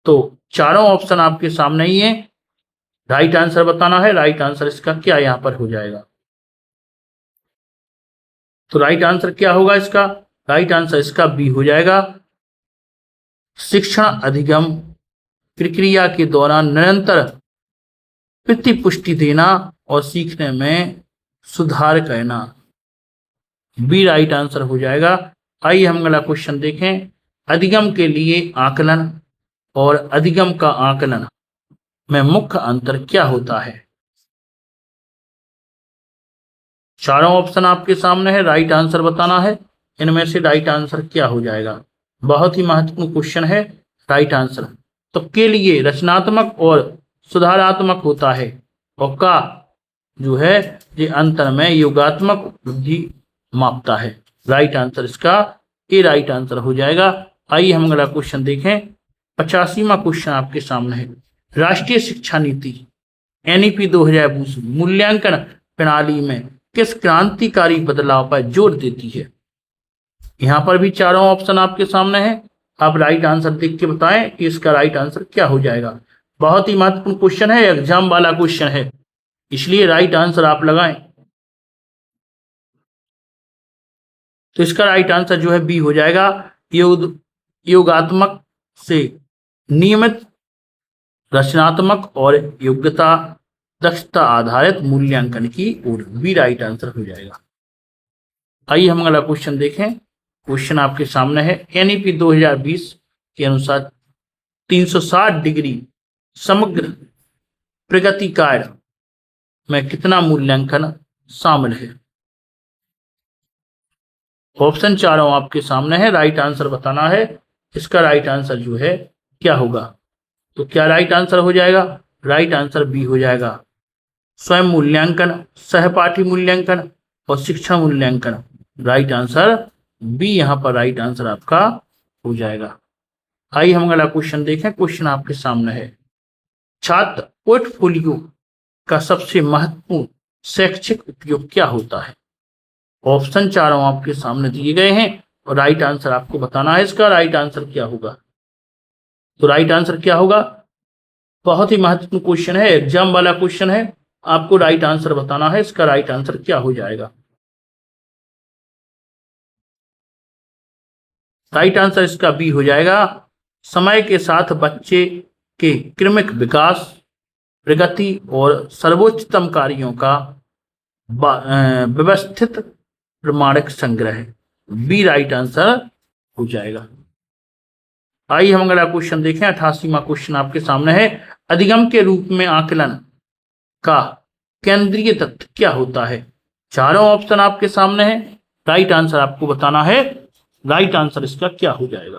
तो चारों ऑप्शन आपके सामने ही है, राइट आंसर बताना है। राइट आंसर इसका क्या यहां पर हो जाएगा? तो राइट आंसर क्या होगा इसका? राइट आंसर इसका बी हो जाएगा, शिक्षण अधिगम प्रक्रिया के दौरान निरंतर प्रतिपुष्टि देना और सीखने में सुधार करना। बी राइट आंसर हो जाएगा। आइए हम अगला क्वेश्चन देखें। अधिगम के लिए आकलन और अधिगम का आकलन में मुख्य अंतर क्या होता है? चारों ऑप्शन आपके सामने है, राइट आंसर बताना है। इनमें से राइट आंसर क्या हो जाएगा? बहुत ही महत्वपूर्ण क्वेश्चन है। राइट आंसर तो के लिए रचनात्मक और सुधारात्मक होता है, और का जो है ये अंतर में योगात्मक बुद्धि मापता है। राइट आंसर इसका ए राइट आंसर हो जाएगा। आइए हम अगला क्वेश्चन देखें। 85वां क्वेश्चन आपके सामने है, राष्ट्रीय शिक्षा नीति NEP 2020 मूल्यांकन प्रणाली में किस क्रांतिकारी बदलाव पर जोर देती है? यहां पर भी चारों ऑप्शन आपके सामने हैं, आप राइट आंसर देख के बताएं कि इसका राइट आंसर क्या हो जाएगा। बहुत ही महत्वपूर्ण क्वेश्चन है, एग्जाम वाला क्वेश्चन है, इसलिए राइट आंसर आप लगाएं। तो इसका राइट आंसर जो है बी हो जाएगा, योगात्मक से नियमित रचनात्मक और योग्यता दक्षता आधारित मूल्यांकन की ओर। बी राइट आंसर हो जाएगा। आइए हम अगला क्वेश्चन देखें। क्वेश्चन आपके सामने है, NEP 2020 के अनुसार 360 डिग्री समग्र प्रगति कार्य में कितना मूल्यांकन शामिल है? ऑप्शन चारों आपके सामने है, राइट आंसर बताना है। इसका राइट आंसर जो है क्या होगा? तो क्या राइट आंसर हो जाएगा? राइट आंसर बी हो जाएगा, स्वयं मूल्यांकन, सहपाठी मूल्यांकन और शिक्षा मूल्यांकन। राइट आंसर बी यहां पर राइट आंसर आपका हो जाएगा। आइए हम अगला क्वेश्चन देखें। क्वेश्चन आपके सामने है, छात्र पोर्टफोलियो का सबसे महत्वपूर्ण शैक्षिक उपयोग क्या होता है? ऑप्शन चारों आपके सामने दिए गए हैं और राइट आंसर आपको बताना है। इसका राइट आंसर क्या होगा? तो राइट आंसर क्या होगा? बहुत ही महत्वपूर्ण क्वेश्चन है, एग्जाम वाला क्वेश्चन है, आपको राइट आंसर बताना है। इसका राइट आंसर क्या हो जाएगा? राइट आंसर इसका बी हो जाएगा, समय के साथ बच्चे के क्रमिक विकास, प्रगति और सर्वोच्चतम कार्यों का व्यवस्थित प्रमाणिक संग्रह। बी राइट आंसर हो जाएगा। आइए हम अगला क्वेश्चन देखें। 88वां क्वेश्चन आपके सामने है। अधिगम के रूप में आकलन का केंद्रीय तत्व क्या होता है? चारों ऑप्शन आपके सामने है, राइट आंसर आपको बताना है। राइट आंसर इसका क्या हो जाएगा?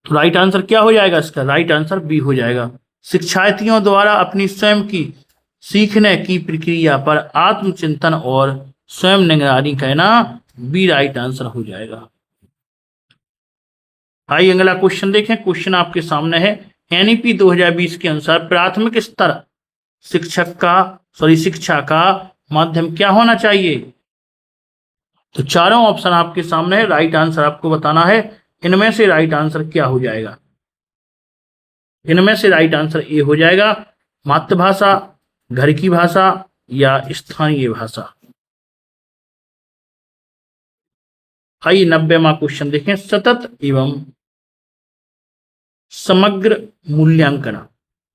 तो राइट आंसर क्या हो जाएगा इसका? राइट आंसर बी हो जाएगा। शिक्षार्थियों द्वारा अपनी स्वयं की सीखने की प्रक्रिया पर आत्मचिंतन और स्वयं निगरानी करना, बी राइट आंसर हो जाएगा। आइए अगला क्वेश्चन देखें। क्वेश्चन आपके सामने है। एनईपी 2020 के अनुसार प्राथमिक स्तर शिक्षा का माध्यम क्या होना चाहिए? तो चारों ऑप्शन आपके सामने है, राइट आंसर आपको बताना है। इनमें से राइट आंसर क्या हो जाएगा? इनमें से राइट आंसर ए हो जाएगा, मातृभाषा, घर की भाषा या स्थानीय भाषा। आइए 90वां क्वेश्चन देखें। सतत एवं समग्र मूल्यांकन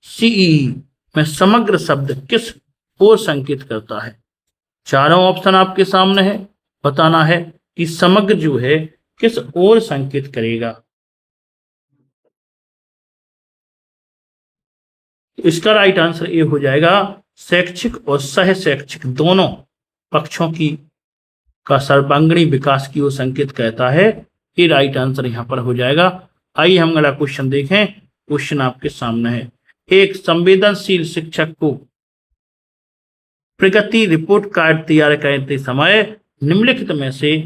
सीईई में समग्र शब्द किस ओर संकेत करता है? चारों ऑप्शन आपके सामने है, बताना है कि समग्र जो है किस ओर संकेत करेगा। इसका राइट आंसर ए हो जाएगा, शैक्षिक और सह शैक्षिक दोनों पक्षों की का सर्वांगीण विकास की ओर संकेत करता है। ये राइट आंसर यहां पर हो जाएगा। आइए हम अगला क्वेश्चन देखें। क्वेश्चन आपके सामने है। एक संवेदनशील शिक्षक को प्रगति रिपोर्ट कार्ड तैयार करते समय निम्नलिखित में से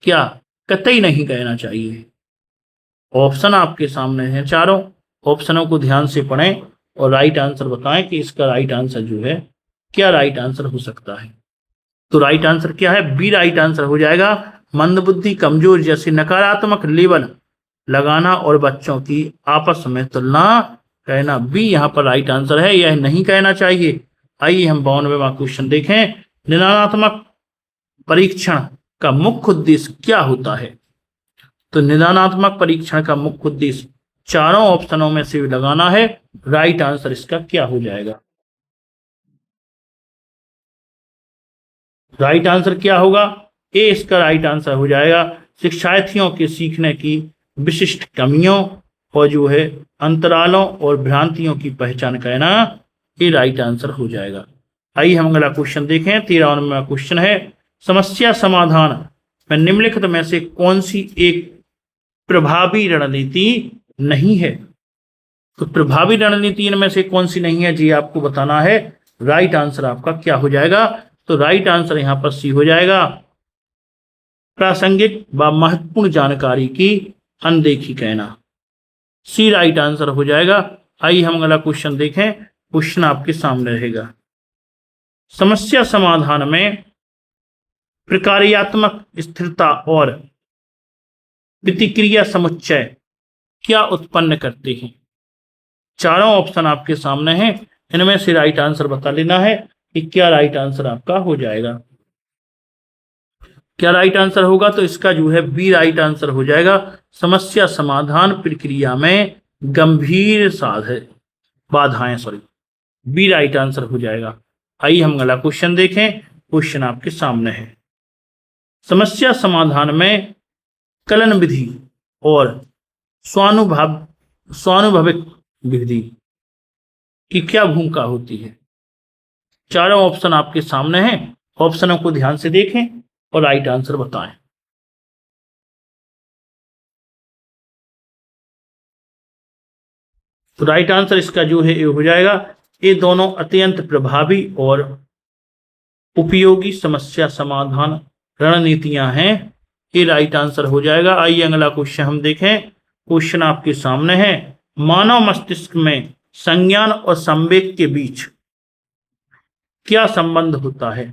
क्या कतई नहीं कहना चाहिए? ऑप्शन आपके सामने हैं चारों, ऑप्शनों को ध्यान से पढ़ें और राइट आंसर बताएं कि इसका राइट आंसर जो है क्या राइट आंसर हो सकता है। तो राइट आंसर क्या है? बी राइट आंसर हो जाएगा। मंदबुद्धि, कमजोर जैसे नकारात्मक लेबल लगाना और बच्चों की आपस में तुलना कहना, बी यहाँ पर राइट आंसर है, यह नहीं कहना चाहिए। आइए हम 92वां क्वेश्चन देखें। निदानात्मक परीक्षण का मुख्य उद्देश्य क्या होता है? तो निदानात्मक परीक्षण का मुख्य उद्देश्य चारों ऑप्शनों में से लगाना है। राइट आंसर इसका क्या हो जाएगा? राइट आंसर क्या होगा? ए इसका राइट आंसर हो जाएगा। शिक्षार्थियों के सीखने की विशिष्ट कमियों और जो है अंतरालों और भ्रांतियों की पहचान करना, ये राइट आंसर हो जाएगा। आइए हम अगला क्वेश्चन देखें। 93वां क्वेश्चन है। समस्या समाधान में निम्नलिखित में से कौन सी एक प्रभावी रणनीति नहीं है? तो प्रभावी रणनीति इनमें से कौन सी नहीं है जी आपको बताना है। राइट आंसर आपका क्या हो जाएगा? तो राइट आंसर यहां पर सी हो जाएगा, प्रासंगिक व महत्वपूर्ण जानकारी की अनदेखी कहना, सी राइट आंसर हो जाएगा। आइए हम अगला क्वेश्चन देखें। क्वेश्चन आपके सामने रहेगा। समस्या समाधान में प्रक्रियात्मक स्थिरता और प्रतिक्रिया समुच्चय क्या उत्पन्न करते हैं? चारों ऑप्शन आपके सामने हैं, इनमें से राइट आंसर बता लेना है कि क्या राइट आंसर आपका हो जाएगा। क्या राइट आंसर होगा? तो इसका जो है बी राइट आंसर हो जाएगा। समस्या समाधान प्रक्रिया में गंभीर बाधाएं, बी राइट आंसर हो जाएगा। आइए हम अगला क्वेश्चन देखें। क्वेश्चन आपके सामने है। समस्या समाधान में कलन विधि और स्वानुभविक विधि की क्या भूमिका होती है? चारों ऑप्शन आपके सामने हैं, ऑप्शनों को ध्यान से देखें और राइट आंसर बताएं। तो राइट आंसर इसका जो है ये हो जाएगा। ये दोनों अत्यंत प्रभावी और उपयोगी समस्या समाधान रणनीतियां हैं, ये राइट आंसर हो जाएगा। आइए अगला क्वेश्चन हम देखें। क्वेश्चन आपके सामने है। मानव मस्तिष्क में संज्ञान और संवेग के बीच क्या संबंध होता है?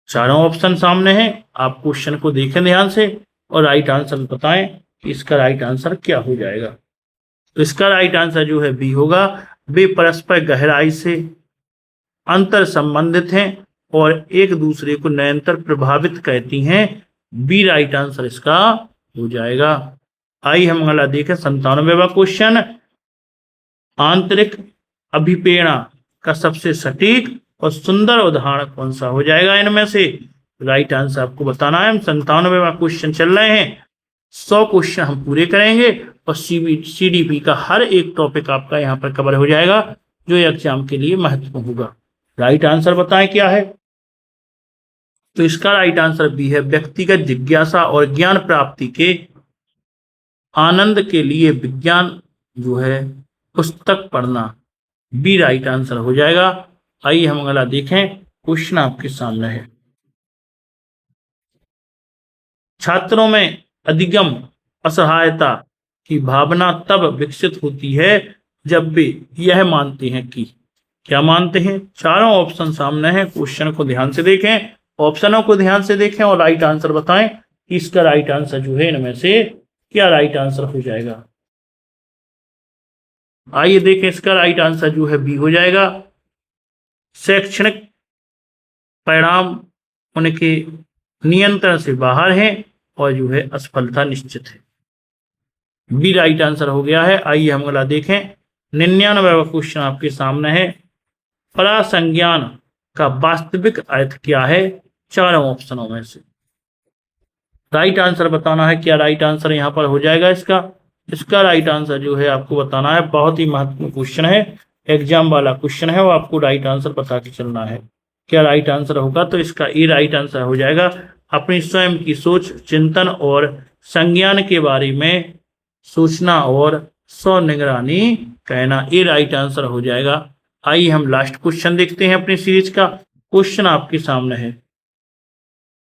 चारों ऑप्शन सामने हैं, आप क्वेश्चन को देखें ध्यान से और राइट आंसर बताएं कि इसका राइट आंसर क्या हो जाएगा। तो इसका राइट आंसर जो है बी होगा। वे परस्पर गहराई से अंतर संबंधित हैं और एक दूसरे को निरंतर प्रभावित करती हैं, बी राइट आंसर इसका हो जाएगा। आइए हम अगला देखें। 97वां क्वेश्चन। आंतरिक अभिप्रेरणा का सबसे सटीक और सुंदर उदाहरण कौन सा हो जाएगा इनमें से? राइट आंसर आपको बताना है। हम 97वां क्वेश्चन चल रहे हैं, 100 क्वेश्चन हम पूरे करेंगे और CDP का हर एक टॉपिक आपका यहाँ पर कवर हो जाएगा जो एग्जाम के लिए महत्वपूर्ण होगा। राइट आंसर बताएं क्या है। तो इसका राइट आंसर बी है, व्यक्तिगत जिज्ञासा और ज्ञान प्राप्ति के आनंद के लिए विज्ञान जो है पुस्तक पढ़ना, बी राइट आंसर हो जाएगा। आइए हम अगला देखें, क्वेश्चन आपके सामने है। छात्रों में अधिगम असहायता की भावना तब विकसित होती है जब वे यह मानते हैं कि, क्या मानते हैं। चारों ऑप्शन सामने हैं, क्वेश्चन को ध्यान से देखें, ऑप्शनों को ध्यान से देखें और राइट आंसर बताएं कि इसका राइट आंसर जो है इनमें से क्या राइट आंसर हो जाएगा। आइए देखें, इसका राइट आंसर जो है बी हो जाएगा। शैक्षणिक परिणाम उनके नियंत्रण से बाहर हैं और जो है असफलता निश्चित है, बी राइट आंसर हो गया है। आइए हम अगला देखें, 99वां क्वेश्चन आपके सामने है। परासंज्ञान का वास्तविक अर्थ क्या है, चारों ऑप्शनों में से राइट आंसर बताना है। क्या राइट आंसर यहाँ पर हो जाएगा इसका राइट आंसर जो है आपको बताना है। बहुत ही महत्वपूर्ण क्वेश्चन है, एग्जाम वाला क्वेश्चन है, वो आपको राइट आंसर बता के चलना है। क्या राइट आंसर होगा, तो इसका ए राइट आंसर हो जाएगा। अपनी स्वयं की सोच, चिंतन और संज्ञान के बारे में सोचना और स्वनिगरानी कहना, ए राइट आंसर हो जाएगा। आइए हम लास्ट क्वेश्चन देखते हैं अपनी सीरीज का। क्वेश्चन आपके सामने है,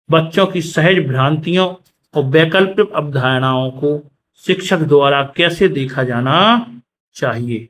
बच्चों की सहज भ्रांतियों और वैकल्पिक अवधारणाओं को शिक्षक द्वारा कैसे देखा जाना चाहिए।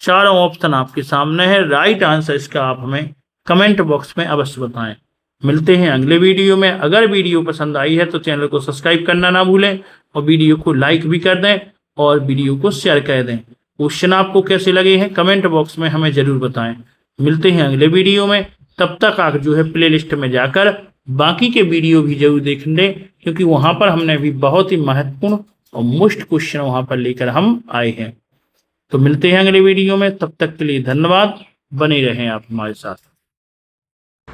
चारों ऑप्शन आपके सामने है, राइट आंसर इसका आप हमें कमेंट बॉक्स में अवश्य बताएं। मिलते हैं अगले वीडियो में। अगर वीडियो पसंद आई है तो चैनल को सब्सक्राइब करना ना भूलें और वीडियो को लाइक भी कर दें और वीडियो को शेयर कर दें। क्वेश्चन आपको कैसे लगे हैं कमेंट बॉक्स में हमें जरूर बताएं। मिलते हैं अगले वीडियो में, तब तक आप जो है प्लेलिस्ट में जाकर बाकी के वीडियो भी जरूर देख लें, क्योंकि वहां पर हमने भी बहुत ही महत्वपूर्ण और मुश्किल क्वेश्चन वहां पर लेकर हम आए हैं। तो मिलते हैं अगले वीडियो में, तब तक के लिए धन्यवाद। बने रहें आप हमारे साथ।